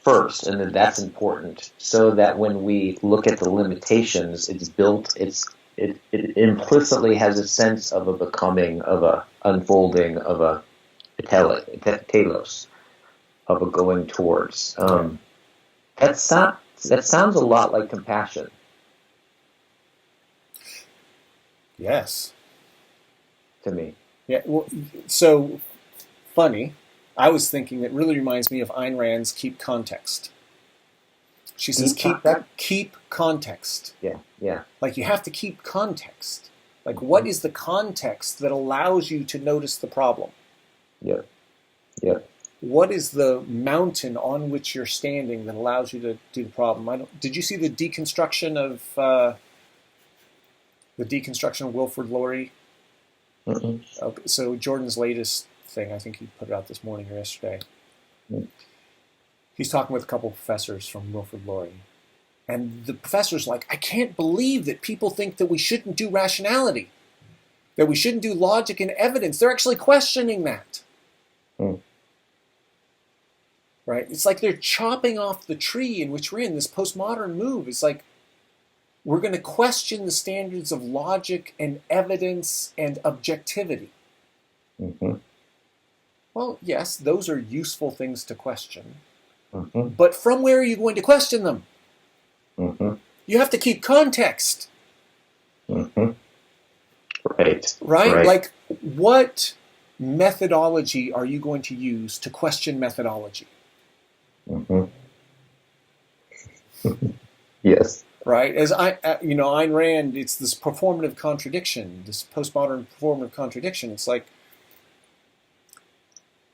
Speaker 1: first, and then that's important, so that when we look at the limitations, it implicitly has a sense of a becoming, of a unfolding, of a telos, of a going towards. That sounds a lot like compassion.
Speaker 2: Yes.
Speaker 1: To me.
Speaker 2: Yeah. Well, so funny. I was thinking that really reminds me of Ayn Rand's "Keep Context." She says, "Keep context."
Speaker 1: Yeah. Yeah.
Speaker 2: Like you have to keep context. Like what is the context that allows you to notice the problem?
Speaker 1: Yep. Yep.
Speaker 2: What is the mountain on which you're standing that allows you to do the problem? Did you see the deconstruction of Wilford Laurie?
Speaker 1: Mm-mm.
Speaker 2: Okay, so Jordan's latest thing, I think he put it out this morning or yesterday.
Speaker 1: Mm.
Speaker 2: He's talking with a couple of professors from Wilford Laurie. And the professor's like, I can't believe that people think that we shouldn't do rationality, that we shouldn't do logic and evidence. They're actually questioning that.
Speaker 1: Mm.
Speaker 2: Right? It's like they're chopping off the tree in which we're in, this postmodern move. It's like we're going to question the standards of logic and evidence and objectivity.
Speaker 1: Mm-hmm.
Speaker 2: Well, yes, those are useful things to question.
Speaker 1: Mm-hmm.
Speaker 2: But from where are you going to question them?
Speaker 1: Mm-hmm.
Speaker 2: You have to keep context.
Speaker 1: Mm-hmm. Right.
Speaker 2: Right? Like, what methodology are you going to use to question methodology?
Speaker 1: Mm-hmm. Yes.
Speaker 2: Right? As Ayn Rand, it's this performative contradiction, this postmodern performative contradiction. It's like,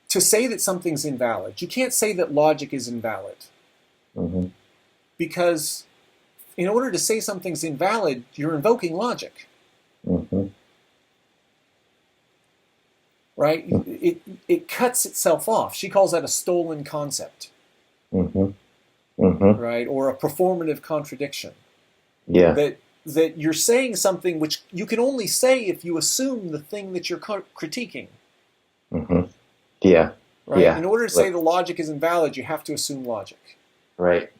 Speaker 2: to say that something's invalid, you can't say that logic is invalid.
Speaker 1: Mm-hmm.
Speaker 2: Because in order to say something's invalid, you're invoking logic.
Speaker 1: Mm-hmm.
Speaker 2: Right?
Speaker 1: Mm-hmm.
Speaker 2: It cuts itself off. She calls that a stolen concept.
Speaker 1: Mm-hmm. Mm-hmm.
Speaker 2: Right? Or a performative contradiction.
Speaker 1: Yeah.
Speaker 2: That you're saying something which you can only say if you assume the thing that you're critiquing.
Speaker 1: Mm-hmm. Yeah.
Speaker 2: Right?
Speaker 1: Yeah.
Speaker 2: In order to say the logic is invalid, you have to assume logic.
Speaker 1: Right.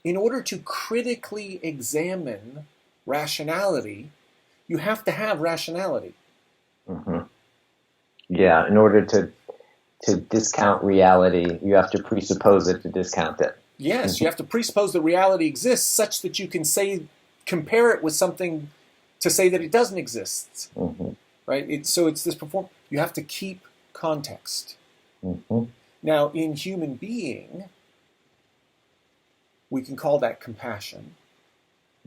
Speaker 2: In order to critically examine rationality, you have to have rationality.
Speaker 1: Mm-hmm. Yeah. In order to discount reality, you have to presuppose it to discount it.
Speaker 2: Yes,
Speaker 1: Mm-hmm.
Speaker 2: you have to presuppose that reality exists such that you can compare it with something to say that it doesn't exist.
Speaker 1: Mm-hmm.
Speaker 2: Right? So it's this you have to keep context.
Speaker 1: Mm-hmm.
Speaker 2: Now, in human being, we can call that compassion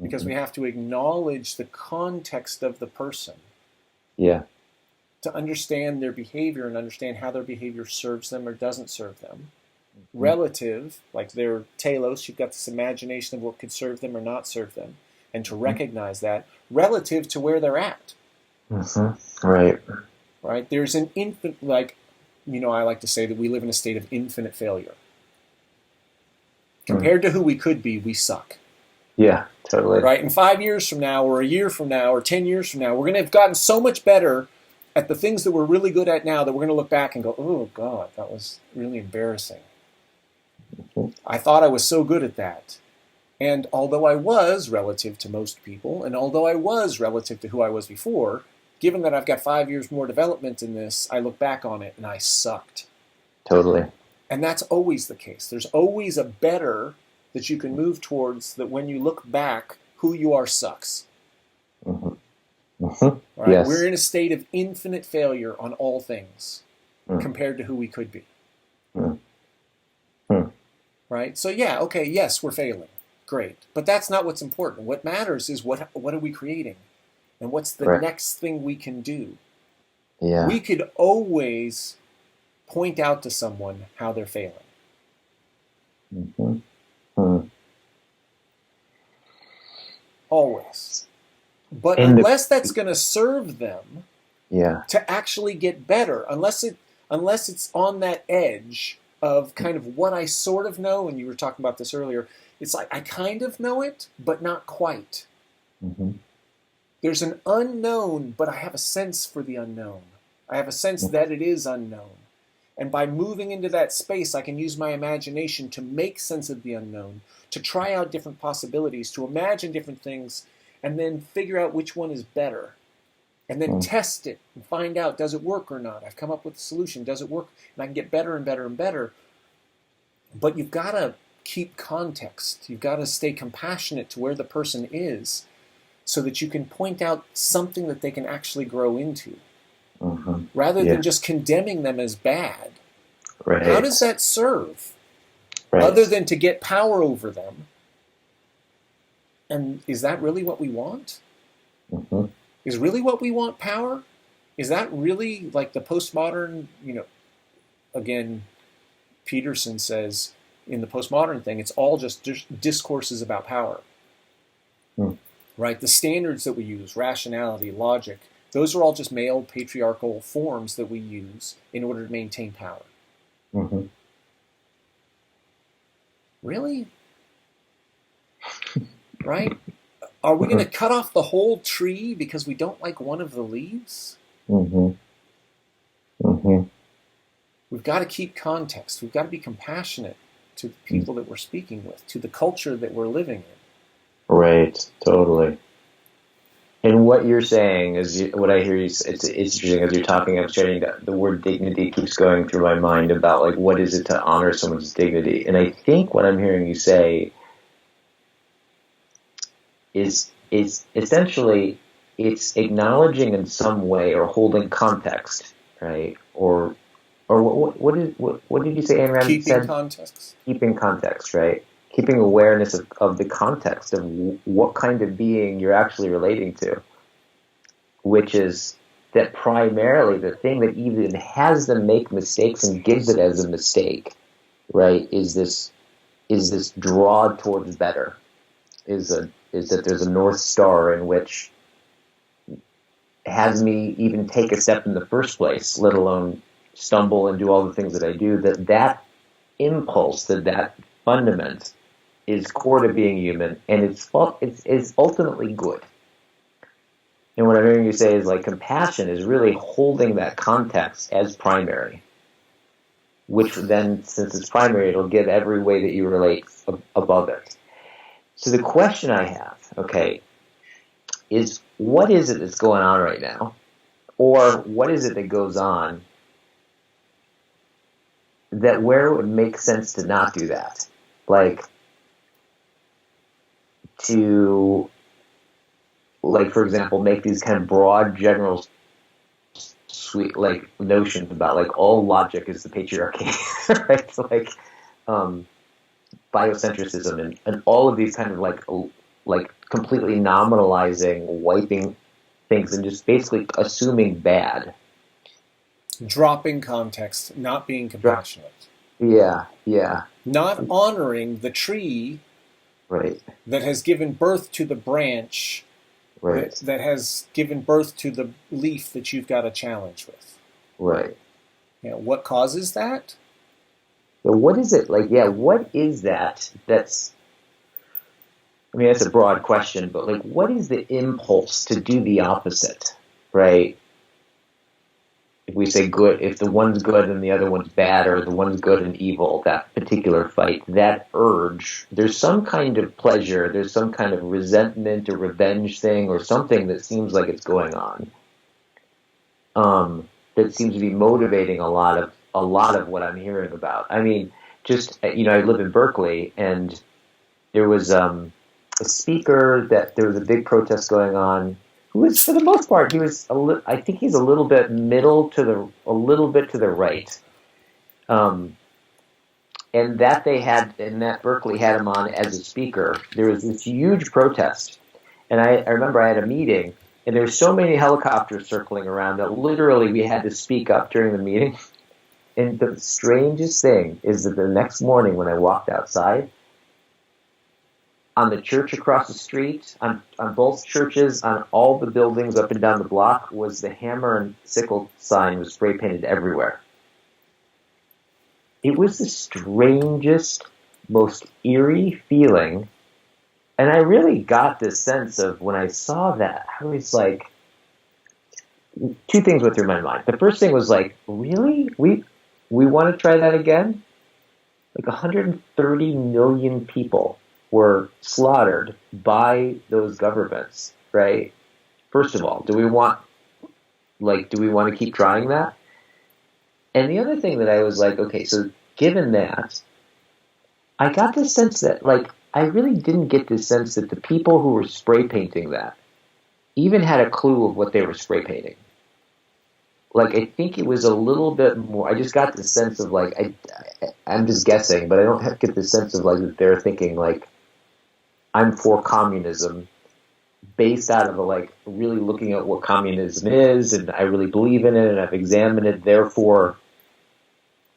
Speaker 2: because we have to acknowledge the context of the person.
Speaker 1: Yeah.
Speaker 2: To understand their behavior and understand how their behavior serves them or doesn't serve them.
Speaker 1: Mm-hmm.
Speaker 2: Relative, like their telos, you've got this imagination of what could serve them or not serve them, and to recognize that relative to where they're at.
Speaker 1: Mm-hmm. Right.
Speaker 2: Right? There's an I like to say that we live in a state of infinite failure. Compared to who we could be, we suck.
Speaker 1: Yeah, totally.
Speaker 2: Right? And 5 years from now, or a year from now, or 10 years from now, we're going to have gotten so much better at the things that we're really good at now that we're going to look back and go, oh, God, that was really embarrassing.
Speaker 1: Mm-hmm.
Speaker 2: I thought I was so good at that. And although I was relative to most people, and although I was relative to who I was before, given that I've got 5 years more development in this, I look back on it and I sucked.
Speaker 1: Totally.
Speaker 2: And that's always the case. There's always a better that you can move towards that when you look back, who you are sucks.
Speaker 1: Mm-hmm. Mm-hmm.
Speaker 2: Right?
Speaker 1: Yes.
Speaker 2: We're in a state of infinite failure on all things compared to who we could be.
Speaker 1: Mm. Mm.
Speaker 2: right? So yeah, okay, yes, we're failing. Great. But that's not what's important. What matters is what are we creating? And what's the
Speaker 1: Right.
Speaker 2: next thing we can do?
Speaker 1: Yeah.
Speaker 2: We could always point out to someone how they're failing.
Speaker 1: Mm-hmm. Hmm.
Speaker 2: Always. But
Speaker 1: And
Speaker 2: unless that's going to serve them
Speaker 1: yeah.
Speaker 2: to actually get better, unless it's on that edge of kind of what I sort of know, and you were talking about this earlier, it's like I kind of know it, but not quite.
Speaker 1: Mm-hmm.
Speaker 2: There's an unknown, but I have a sense for the unknown. I have a sense that it is unknown. And by moving into that space, I can use my imagination to make sense of the unknown, to try out different possibilities, to imagine different things, and then figure out which one is better. And then test it and find out, does it work or not? I've come up with a solution. Does it work? And I can get better and better and better. But you've got to keep context. You've got to stay compassionate to where the person is so that you can point out something that they can actually grow into.
Speaker 1: Mm-hmm.
Speaker 2: Rather than just condemning them as bad.
Speaker 1: Right.
Speaker 2: How does that serve?
Speaker 1: Right.
Speaker 2: Other than to get power over them. And is that really what we want?
Speaker 1: Mm-hmm.
Speaker 2: Is really what we want power? Is that really like the postmodern, again, Peterson says in the postmodern thing, it's all just discourses about power. Right? The standards that we use, rationality, logic, those are all just male patriarchal forms that we use in order to maintain power.
Speaker 1: Mm-hmm.
Speaker 2: Really? Right? Are we going to cut off the whole tree because we don't like one of the leaves?
Speaker 1: Mm-hmm. Mm-hmm.
Speaker 2: We've got to keep context. We've got to be compassionate to the people that we're speaking with, to the culture that we're living in.
Speaker 1: Right. Totally. And what you're saying is what I hear you. It's interesting as you're talking. I'm starting to, the word dignity keeps going through my mind about like what is it to honor someone's dignity. And I think what I'm hearing you say is essentially it's acknowledging in some way or holding context, right? Or what did you say, Ayn Rand
Speaker 2: Keeping
Speaker 1: said?
Speaker 2: context.
Speaker 1: Keeping context, right? Keeping awareness of the context of what kind of being you're actually relating to, which is that primarily the thing that even has them make mistakes and gives it as a mistake, right, is this draw towards better, is that there's a North Star in which has me even take a step in the first place, let alone stumble and do all the things that I do, that impulse, that fundament is core to being human, and it's ultimately good. And what I'm hearing you say is like compassion is really holding that context as primary, which then, since it's primary, it'll give every way that you relate above it. So the question I have, okay, is what is it that's going on right now? Or what is it that goes on that where it would make sense to not do that? Like, for example, make these kind of broad, general, sweet, like, notions about, like, all logic is the patriarchy, right? So, like, biocentrism and all of these kind of, like completely nominalizing, wiping things, and just basically assuming bad.
Speaker 2: Dropping context, not being compassionate.
Speaker 1: Yeah.
Speaker 2: Not honoring the tree
Speaker 1: Right.
Speaker 2: that has given birth to the branch
Speaker 1: Right.
Speaker 2: that has given birth to the leaf that you've got a challenge with.
Speaker 1: Right.
Speaker 2: What causes that?
Speaker 1: So what is it like? Yeah, what is that? That's a broad question, but like, what is the impulse to do the opposite, right? If we say good, if the one's good and the other one's bad, or the one's good and evil, that particular fight, that urge, there's some kind of pleasure, there's some kind of resentment or revenge thing or something that seems like it's going on. That seems to be motivating a lot of what I'm hearing about. I mean, just, I live in Berkeley, and there was a speaker that there was a big protest going on, who was, for the most part, I think he's a little bit to the right. and that they had, and that Berkeley had him on as a speaker. There was this huge protest, and I remember I had a meeting, and there were so many helicopters circling around that literally we had to speak up during the meeting. And the strangest thing is that the next morning when I walked outside, on the church across the street, on both churches, on all the buildings up and down the block, was the hammer and sickle sign was spray painted everywhere. It was the strangest, most eerie feeling. And I really got this sense of when I saw that, I was like, two things went through my mind. The first thing was like, really? We want to try that again? Like 130 million people were slaughtered by those governments, right? First of all, do we want to keep trying that? And the other thing that I was like, okay, so given that, I got this sense that, like, I really didn't get this sense that the people who were spray painting that even had a clue of what they were spray painting. Like, I think it was a little bit more, I just got the sense of, like, I'm just guessing, but I don't get the sense of, like, that they're thinking, like, I'm for communism, based out of, like, really looking at what communism is, and I really believe in it, and I've examined it, therefore,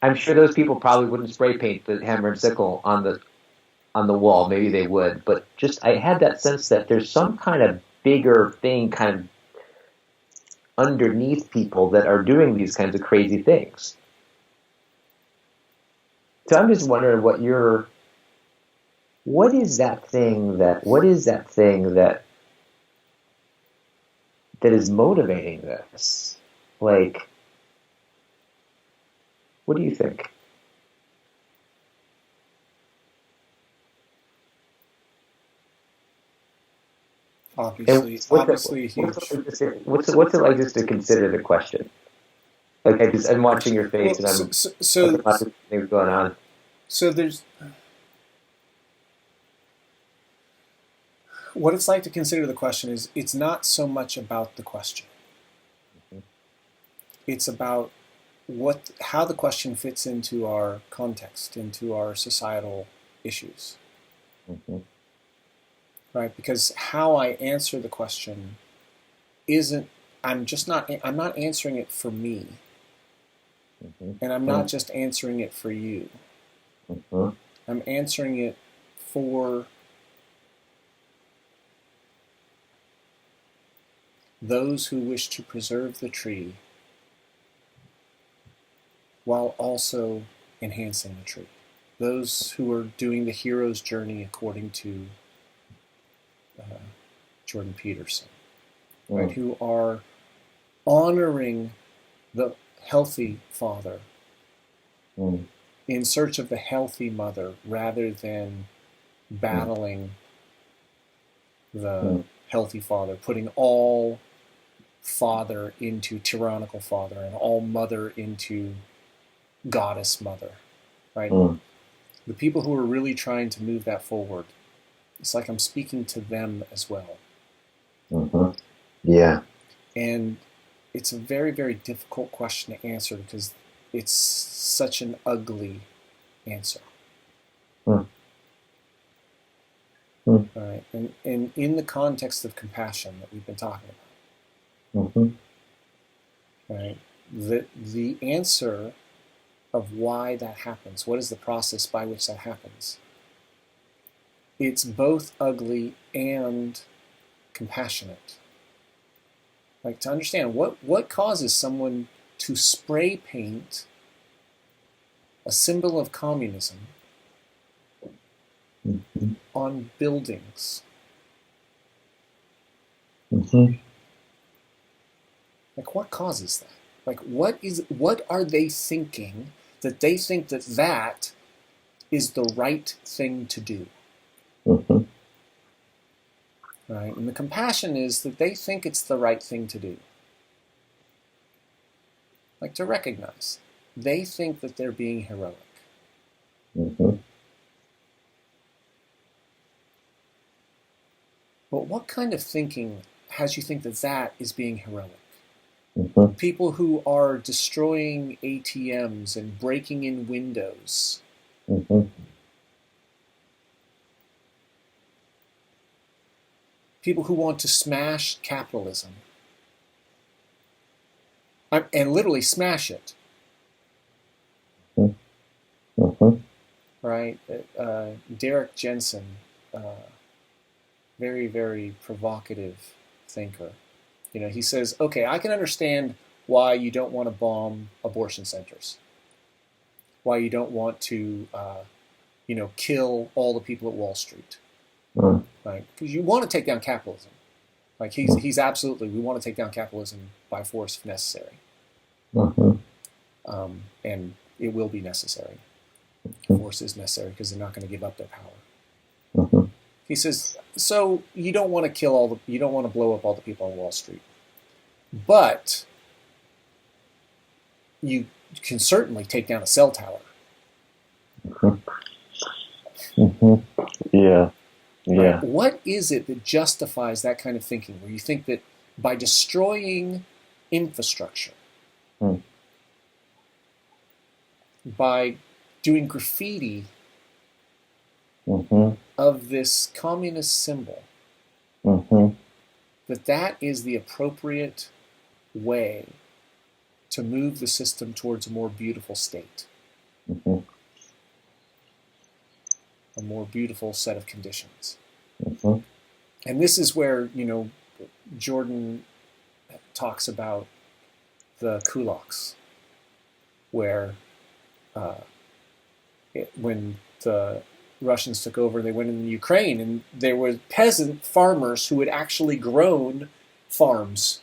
Speaker 1: I'm sure those people probably wouldn't spray paint the hammer and sickle on the wall. Maybe they would, but just I had that sense that there's some kind of bigger thing kind of underneath people that are doing these kinds of crazy things. So I'm just wondering what is that thing that is motivating this? Like, what do you think?
Speaker 2: Obviously huge.
Speaker 1: What's it like just to consider the question? Like I'm watching your face, and I'm
Speaker 2: so
Speaker 1: lots of things going on.
Speaker 2: So there's what it's like to consider the question is it's not so much about the question.
Speaker 1: Mm-hmm.
Speaker 2: It's about how the question fits into our context, into our societal issues.
Speaker 1: Mm-hmm.
Speaker 2: Right? Because how I answer the question isn't I'm not answering it for me.
Speaker 1: Mm-hmm.
Speaker 2: And I'm not just answering it for you.
Speaker 1: Mm-hmm.
Speaker 2: I'm answering it for those who wish to preserve the tree while also enhancing the tree. Those who are doing the hero's journey according to Jordan Peterson, right? Who are honoring the healthy father in search of the healthy mother rather than battling the healthy father, putting all father into tyrannical father and all mother into goddess mother, right? The people who are really trying to move that forward, it's like I'm speaking to them as well.
Speaker 1: Mm-hmm. Yeah.
Speaker 2: And it's a very, very difficult question to answer because it's such an ugly answer. All right. And in the context of compassion that we've been talking about, right, the answer of why that happens, what is the process by which that happens, it's both ugly and compassionate. Like, to understand what causes someone to spray paint a symbol of communism on buildings. Like, what causes that? Like, what are they thinking that they think that is the right thing to do? Right? And the compassion is that they think it's the right thing to do. Like, to recognize. They think that they're being heroic. But what kind of thinking has you think that is being heroic? People who are destroying ATMs and breaking in windows
Speaker 1: Mm-hmm.
Speaker 2: People who want to smash capitalism and literally smash it.
Speaker 1: Mm-hmm.
Speaker 2: Right? Derek Jensen, very, very provocative thinker. He says, okay, I can understand why you don't want to bomb abortion centers, why you don't want to, kill all the people at Wall Street,
Speaker 1: Mm.
Speaker 2: right? Because you want to take down capitalism. Like he's absolutely, we want to take down capitalism by force if necessary,
Speaker 1: Mm-hmm.
Speaker 2: and it will be necessary. Force is necessary because they're not going to give up their power.
Speaker 1: Mm-hmm.
Speaker 2: He says, so you don't want to you don't want to blow up all the people on Wall Street, but you can certainly take down a cell tower.
Speaker 1: Mm-hmm. Yeah. Yeah.
Speaker 2: Right? What is it that justifies that kind of thinking, where you think that by destroying infrastructure, by doing graffiti of this communist symbol, that is the appropriate way to move the system towards a more beautiful state, a more beautiful set of conditions. And this is where, Jordan talks about the kulaks, where when the Russians took over, they went in Ukraine, and there were peasant farmers who had actually grown farms.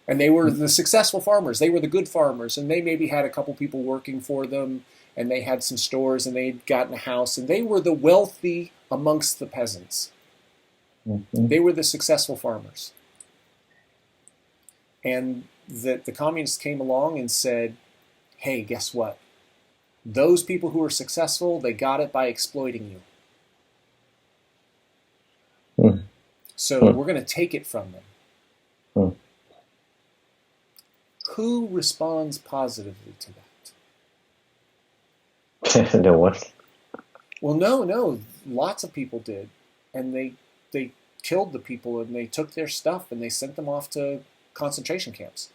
Speaker 2: And they were the successful farmers. They were the good farmers. And they maybe had a couple people working for them, and they had some stores, and they'd gotten a house. And they were the wealthy amongst the peasants. They were the successful farmers. And the communists came along and said, hey, guess what? Those people who are successful, they got it by exploiting you. So we're going to take it from them. Who responds positively to that?
Speaker 1: No one.
Speaker 2: Well, no. Lots of people did. And they killed the people, and they took their stuff, and they sent them off to concentration camps.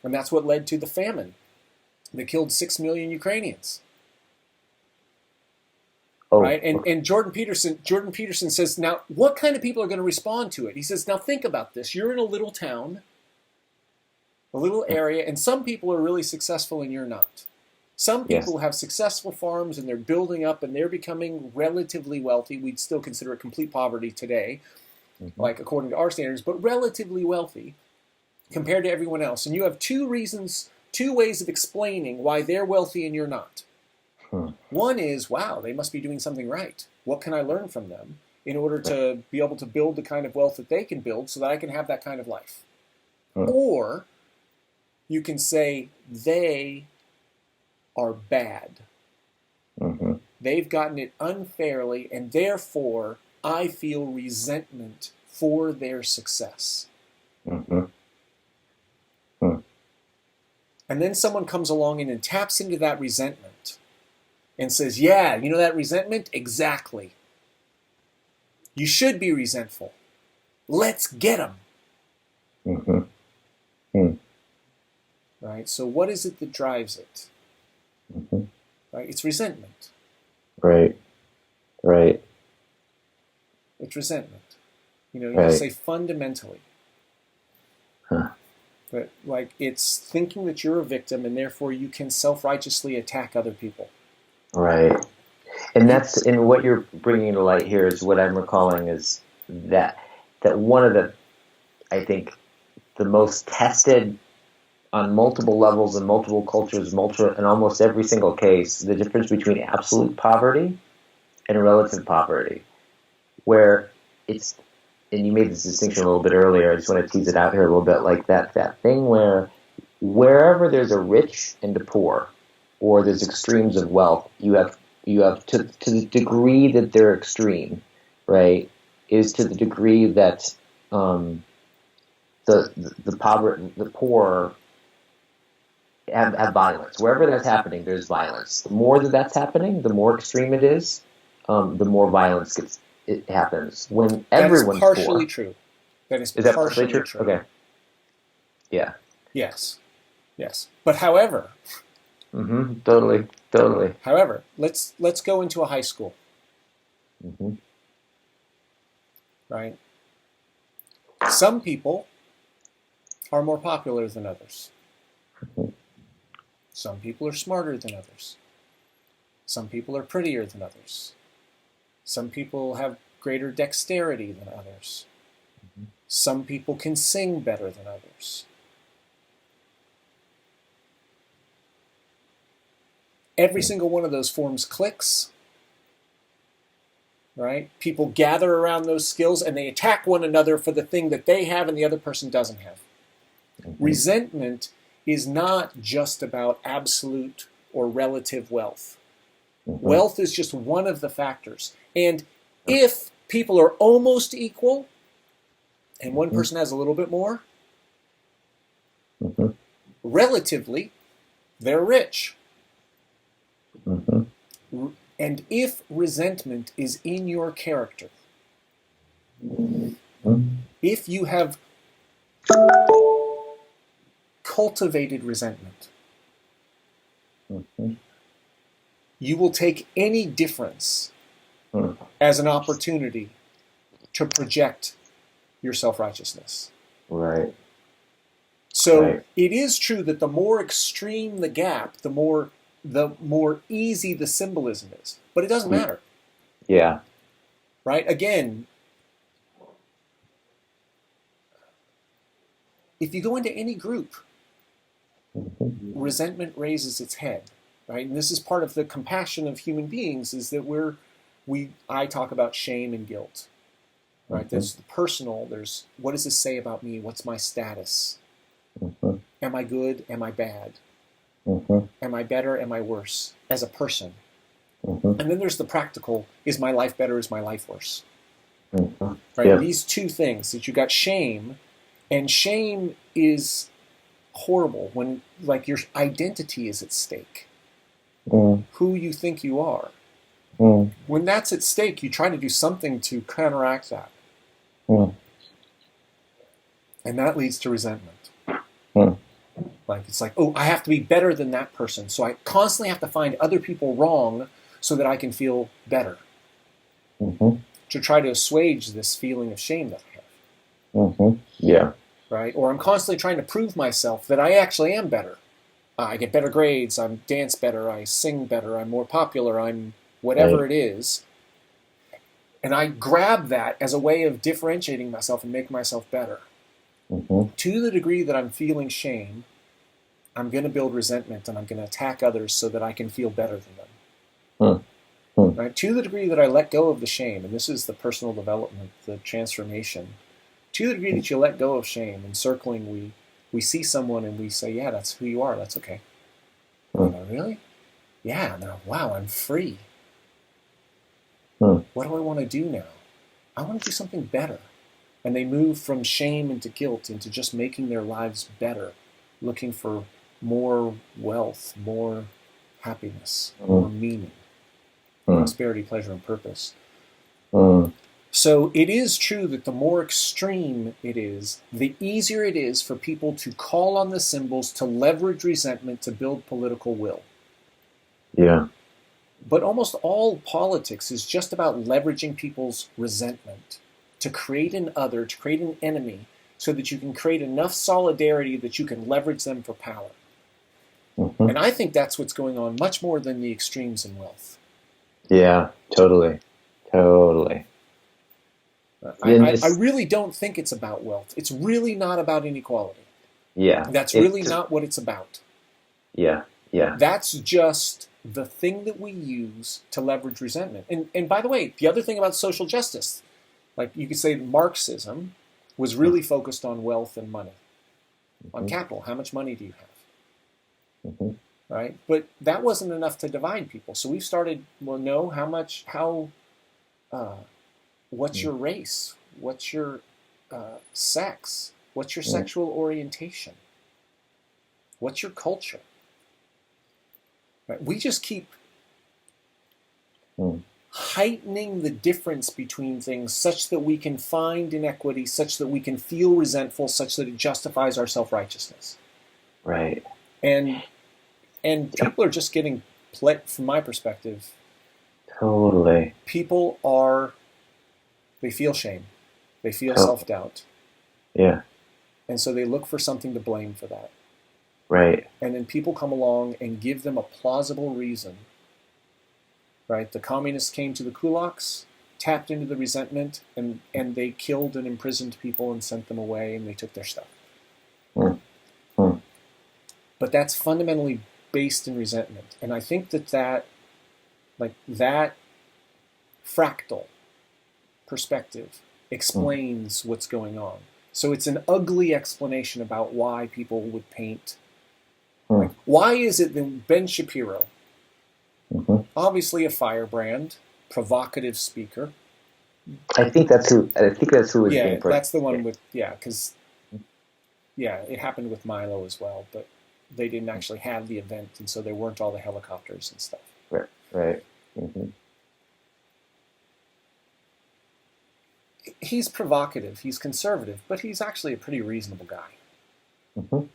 Speaker 2: And that's what led to the famine. They killed 6 million Ukrainians.
Speaker 1: Oh,
Speaker 2: right? And Jordan Peterson says, now, what kind of people are going to respond to it? He says, now think about this. You're in a little town, a little area, and some people are really successful and you're not. Some people have successful farms, and they're building up, and they're becoming relatively wealthy. We'd still consider it complete poverty today, like according to our standards, but relatively wealthy compared to everyone else. And you have two ways of explaining why they're wealthy and you're not. One is, wow, they must be doing something right. What can I learn from them in order to be able to build the kind of wealth that they can build so that I can have that kind of life? Or you can say they are bad. They've gotten it unfairly, and therefore I feel resentment for their success. And then someone comes along and taps into that resentment and says, yeah, you know that resentment? Exactly. You should be resentful. Let's get them. Right? So what is it that drives it? Right? It's resentment.
Speaker 1: Right.
Speaker 2: It's resentment. You say fundamentally. But it's thinking that you're a victim, and therefore you can self-righteously attack other people.
Speaker 1: Right. And what you're bringing to light here is what I'm recalling is that one of the, I think, the most tested on multiple levels in multiple cultures, in almost every single case, the difference between absolute poverty and relative poverty, where it's, and you made this distinction a little bit earlier, I just want to tease it out here a little bit, like that thing where wherever there's a rich and a poor, or there's extremes of wealth, you have to the degree that they're extreme, right, is to the degree that the poor have violence. Wherever that's happening, there's violence. The more that that's happening, the more extreme it is, the more violence it happens. When
Speaker 2: That is
Speaker 1: everyone's
Speaker 2: partially
Speaker 1: poor,
Speaker 2: true. That is
Speaker 1: is that partially
Speaker 2: partially
Speaker 1: true?
Speaker 2: true.
Speaker 1: Okay. Yeah.
Speaker 2: Yes. Yes. But however,
Speaker 1: Totally.
Speaker 2: let's go into a high school,
Speaker 1: Mm-hmm.
Speaker 2: right? Some people are more popular than others. Some people are smarter than others. Some people are prettier than others. Some people have greater dexterity than others. Some people can sing better than others. Every single one of those forms cliques, right? People gather around those skills and they attack one another for the thing that they have and the other person doesn't have. Resentment is not just about absolute or relative wealth. Wealth is just one of the factors. And if people are almost equal and one person has a little bit more, relatively, they're rich. And if resentment is in your character, if you have cultivated resentment, you will take any difference as an opportunity to project your self-righteousness.
Speaker 1: Right.
Speaker 2: So it is true that the more extreme the gap, the more easy the symbolism is. But it doesn't matter.
Speaker 1: Yeah.
Speaker 2: Right? Again, if you go into any group, resentment raises its head. Right? And this is part of the compassion of human beings, is that I talk about shame and guilt. Right? There's the personal, there's what does this say about me? What's my status? Am I good? Am I bad? Am I better? Am I worse as a person? And then there's the practical, is my life better? Is my life worse? Right? Yeah. These two things, that you got shame, and shame is horrible when like your identity is at stake. Who you think you are. When that's at stake, you try to do something to counteract that. And that leads to resentment. Like it's like, oh, I have to be better than that person, so I constantly have to find other people wrong so that I can feel better. To try to assuage this feeling of shame that I have.
Speaker 1: Yeah.
Speaker 2: Right? Or I'm constantly trying to prove myself that I actually am better. I get better grades, I dance better, I sing better, I'm more popular, I'm whatever it is. And I grab that as a way of differentiating myself and making myself better. To the degree that I'm feeling shame, I'm going to build resentment and I'm going to attack others so that I can feel better than them. Right? To the degree that I let go of the shame, and this is the personal development, the transformation, to the degree that you let go of shame, in circling, we see someone and we say, yeah, that's who you are, that's okay. Really? Yeah, no, wow, I'm free. What do I want to do now? I want to do something better. And they move from shame into guilt into just making their lives better, looking for more wealth, more happiness, more meaning, prosperity, pleasure, and purpose. So it is true that the more extreme it is, the easier it is for people to call on the symbols to leverage resentment to build political will.
Speaker 1: Yeah.
Speaker 2: But almost all politics is just about leveraging people's resentment to create an other, to create an enemy, so that you can create enough solidarity that you can leverage them for power. And I think that's what's going on much more than the extremes in wealth.
Speaker 1: Yeah, totally.
Speaker 2: I really don't think it's about wealth. It's really not about inequality.
Speaker 1: Yeah.
Speaker 2: That's really not what it's about.
Speaker 1: Yeah.
Speaker 2: That's just the thing that we use to leverage resentment. And by the way, the other thing about social justice, like you could say Marxism was really focused on wealth and money, on capital. How much money do you have? Right? But that wasn't enough to divide people. So we've started, what's your race? What's your sex? What's your sexual orientation? What's your culture? Right? We just keep
Speaker 1: Mm.
Speaker 2: heightening the difference between things such that we can find inequity, such that we can feel resentful, such that it justifies our self-righteousness.
Speaker 1: Right.
Speaker 2: And people are just getting from my perspective,
Speaker 1: Totally.
Speaker 2: people they feel shame. They feel
Speaker 1: Totally.
Speaker 2: self-doubt.
Speaker 1: Yeah.
Speaker 2: And so they look for something to blame for that.
Speaker 1: Right.
Speaker 2: And then people come along and give them a plausible reason. Right? The communists came to the kulaks, tapped into the resentment, and they killed and imprisoned people and sent them away, and they took their stuff.
Speaker 1: Mm. Mm.
Speaker 2: But that's fundamentally based in resentment. And I think that fractal perspective explains what's going on. So it's an ugly explanation about why people would paint. Like, why is it that Ben Shapiro, obviously a firebrand, provocative speaker.
Speaker 1: I think that's who was
Speaker 2: Yeah,
Speaker 1: being
Speaker 2: that's the one with because it happened with Milo as well, but they didn't actually have the event, and so there weren't all the helicopters and stuff.
Speaker 1: Right. Mm-hmm.
Speaker 2: He's provocative, he's conservative, but he's actually a pretty reasonable guy.
Speaker 1: Mm-hmm.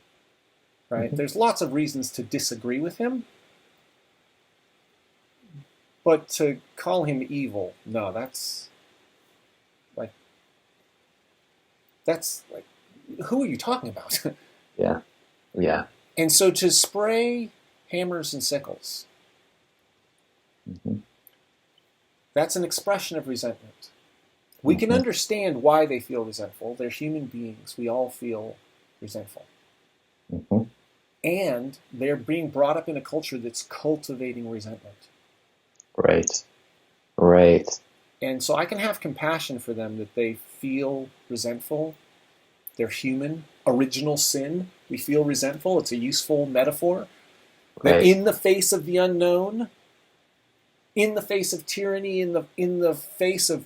Speaker 2: Right? Mm-hmm. There's lots of reasons to disagree with him, but to call him evil, no, that's like, who are you talking about?
Speaker 1: Yeah.
Speaker 2: And so to spray hammers and sickles, that's an expression of resentment. We can understand why they feel resentful. They're human beings. We all feel resentful. And they're being brought up in a culture that's cultivating resentment.
Speaker 1: Right.
Speaker 2: And so I can have compassion for them that they feel resentful. They're human. Original sin. We feel resentful. It's a useful metaphor. That in the face of the unknown, in the face of tyranny, in the face of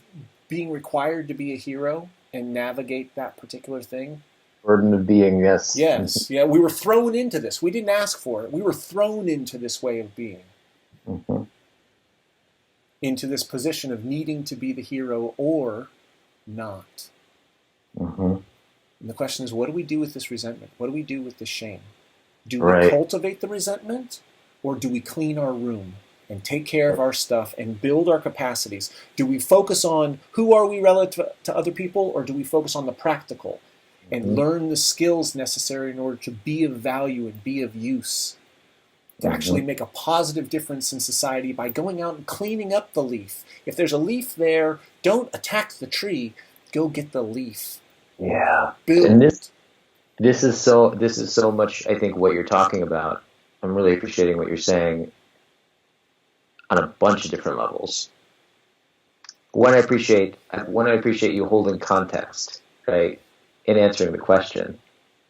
Speaker 2: being required to be a hero and navigate that particular thing.
Speaker 1: Burden of being, yes.
Speaker 2: Yes. Yeah, we were thrown into this. We didn't ask for it. We were thrown into this way of being. Into this position of needing to be the hero or not. And the question is, what do we do with this resentment? What do we do with this shame? Do we cultivate the resentment, or do we clean our room and take care of our stuff and build our capacities? Do we focus on who are we relative to other people, or do we focus on the practical and learn the skills necessary in order to be of value and be of use, to actually make a positive difference in society by going out and cleaning up the leaf? If there's a leaf there, don't attack the tree. Go get the leaf.
Speaker 1: Yeah.
Speaker 2: Build.
Speaker 1: And this is so much, I think, what you're talking about. I'm really appreciating what you're saying on a bunch of different levels. One, I appreciate you holding context, right, in answering the question,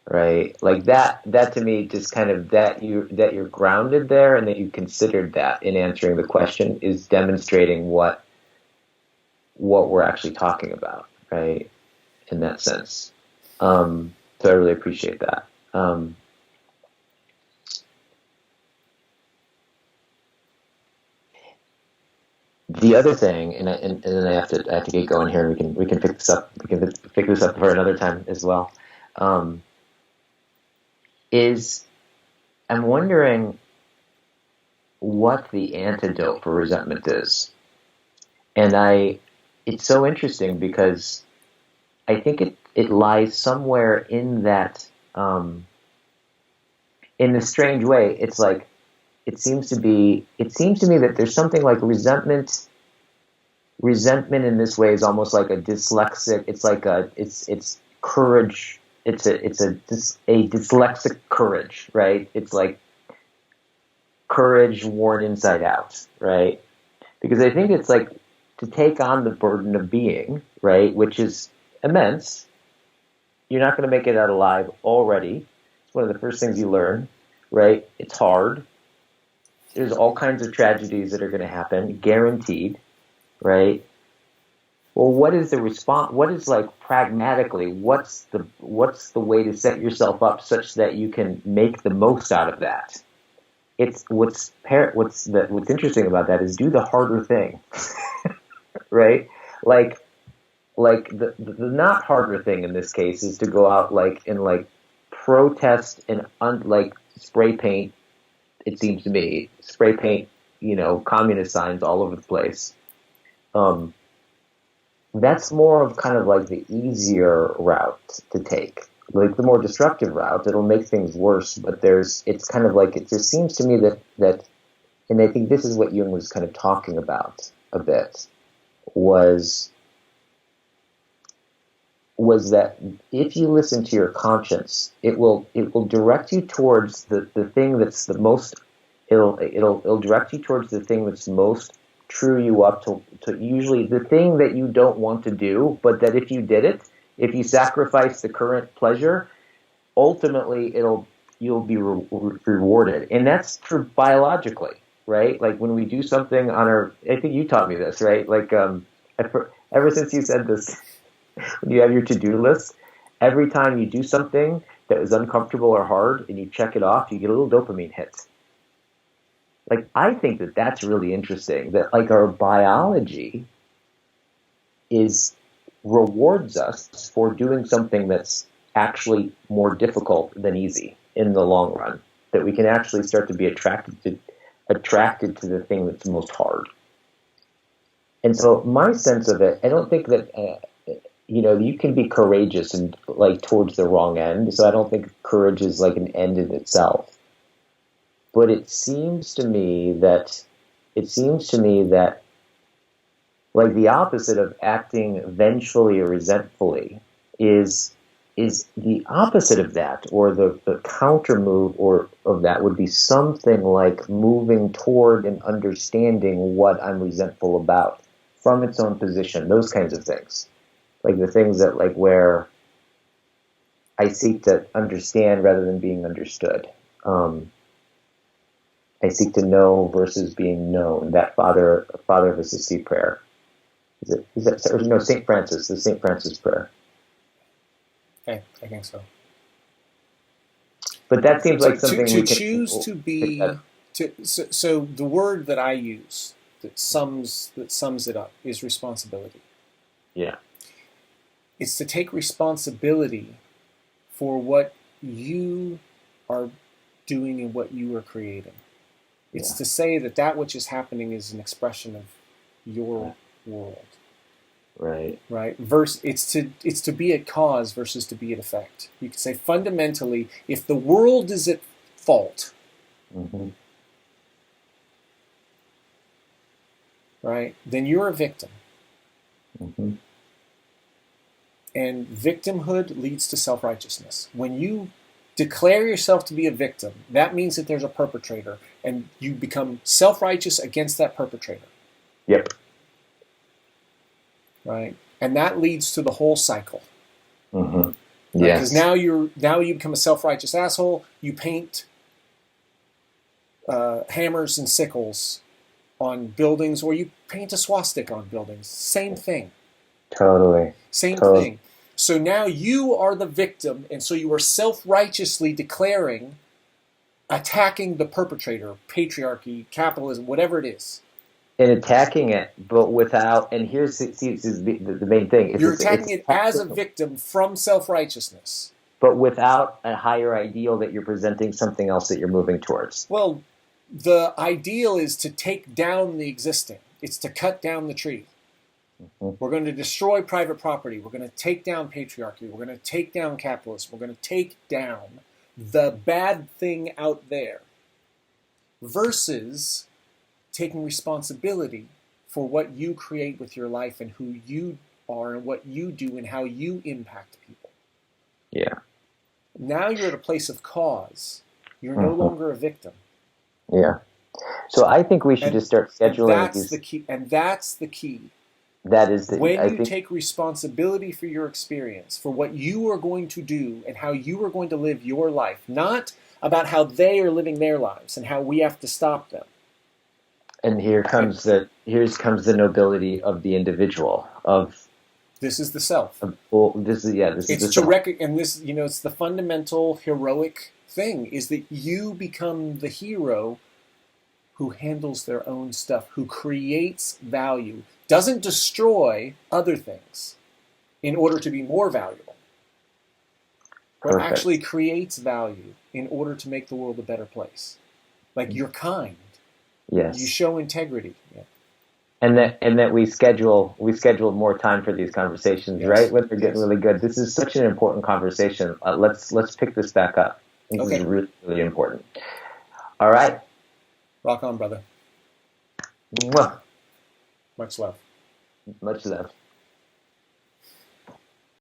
Speaker 1: right? Like that to me, just kind of that you're grounded there and that you considered that in answering the question is demonstrating what we're actually talking about, right? In that sense. So I really appreciate that. The other thing, and then I have to get going here, and we can pick this up. We can pick this up for another time as well. Is I'm wondering what the antidote for resentment is, and it's so interesting because I think it lies somewhere in that, in a strange way. It's like, it seems to me that there's something like resentment in this way is almost like a dyslexic. It's like it's courage. It's a dyslexic courage, right? It's like courage worn inside out, right? Because I think it's like to take on the burden of being, right, which is immense. You're not going to make it out alive already. It's one of the first things you learn, right? It's hard. There's all kinds of tragedies that are going to happen, guaranteed, right? Well, what is the response? What is, like, pragmatically, what's the way to set yourself up such that you can make the most out of that, it's what's interesting about that is do the harder thing, right? Like the not harder thing in this case is to go out and protest and spray paint. It seems to me spray paint, communist signs all over the place. That's more of kind of like the easier route to take. Like the more destructive route, it'll make things worse. But it's kind of like, it just seems to me that, and I think this is what Jung was kind of talking about a bit, was that if you listen to your conscience, it will direct you towards the thing that's the most, it'll direct you towards the thing that's most true you up to usually the thing that you don't want to do, but that if you did it, if you sacrifice the current pleasure, ultimately you'll be rewarded. And that's true biologically, right? Like when we do something I think you taught me this, right? Like ever since you said this, when you have your to-do list, every time you do something that is uncomfortable or hard and you check it off, you get a little dopamine hit. Like, I think that that's really interesting, that like our biology rewards us for doing something that's actually more difficult than easy in the long run, that we can actually start to be attracted to the thing that's most hard. And so my sense of it, I don't think that, you can be courageous and like towards the wrong end. So I don't think courage is like an end in itself. But it seems to me that like the opposite of acting vengefully or resentfully is the opposite of that, or the counter move of that would be something like moving toward and understanding what I'm resentful about from its own position, those kinds of things. Like the things that like where I seek to understand rather than being understood. I seek to know versus being known. That Father of Assisi prayer. Is that or no, St. Francis, the St. Francis prayer.
Speaker 2: Okay, I think so.
Speaker 1: But that seems like something
Speaker 2: to choose to be. So the word that I use that sums it up is responsibility.
Speaker 1: Yeah.
Speaker 2: It's to take responsibility for what you are doing and what you are creating. It's to say that which is happening is an expression of your world.
Speaker 1: Right.
Speaker 2: Right. It's to be at cause versus to be at effect. You could say fundamentally, if the world is at fault, right, then you're a victim. And victimhood leads to self-righteousness. When you declare yourself to be a victim, that means that there's a perpetrator, and you become self-righteous against that perpetrator.
Speaker 1: Yep.
Speaker 2: Right? And that leads to the whole cycle.
Speaker 1: Yes.
Speaker 2: Because now you become a self-righteous asshole. You paint hammers and sickles on buildings, or you paint a swastika on buildings. Same thing.
Speaker 1: Totally.
Speaker 2: Same thing. So now you are the victim, and so you are self-righteously declaring, attacking the perpetrator, patriarchy, capitalism, whatever it is.
Speaker 1: And attacking it, but without, and here's the main thing.
Speaker 2: You're attacking it as a victim from self-righteousness.
Speaker 1: But without a higher ideal that you're presenting something else that you're moving towards.
Speaker 2: Well, the ideal is to take down the existing. It's to cut down the tree. We're going to destroy private property. We're going to take down patriarchy. We're going to take down capitalism. We're going to take down the bad thing out there. Versus taking responsibility for what you create with your life and who you are and what you do and how you impact people.
Speaker 1: Yeah.
Speaker 2: Now you're at a place of cause. You're no longer a victim.
Speaker 1: Yeah. So I think we should just start scheduling.
Speaker 2: That's the key. And that's the key.
Speaker 1: That is the
Speaker 2: when you take responsibility for your experience, for what you are going to do and how you are going to live your life, not about how they are living their lives and how we have to stop them.
Speaker 1: And here comes the nobility of the individual.
Speaker 2: This is the self.
Speaker 1: This is the
Speaker 2: self. And this, it's the fundamental heroic thing is that you become the hero who handles their own stuff, who creates value, doesn't destroy other things in order to be more valuable, but
Speaker 1: Perfect.
Speaker 2: actually creates value in order to make the world a better place. Like, you're kind.
Speaker 1: Yes.
Speaker 2: You show integrity. Yeah.
Speaker 1: And that we schedule more time for these conversations,
Speaker 2: Yes.
Speaker 1: right? When they're getting
Speaker 2: Yes.
Speaker 1: really good. This is such an important conversation. Let's pick this back up. I think this is really, really important. All right.
Speaker 2: Rock on, brother.
Speaker 1: Mwah.
Speaker 2: Much love.
Speaker 1: Much love.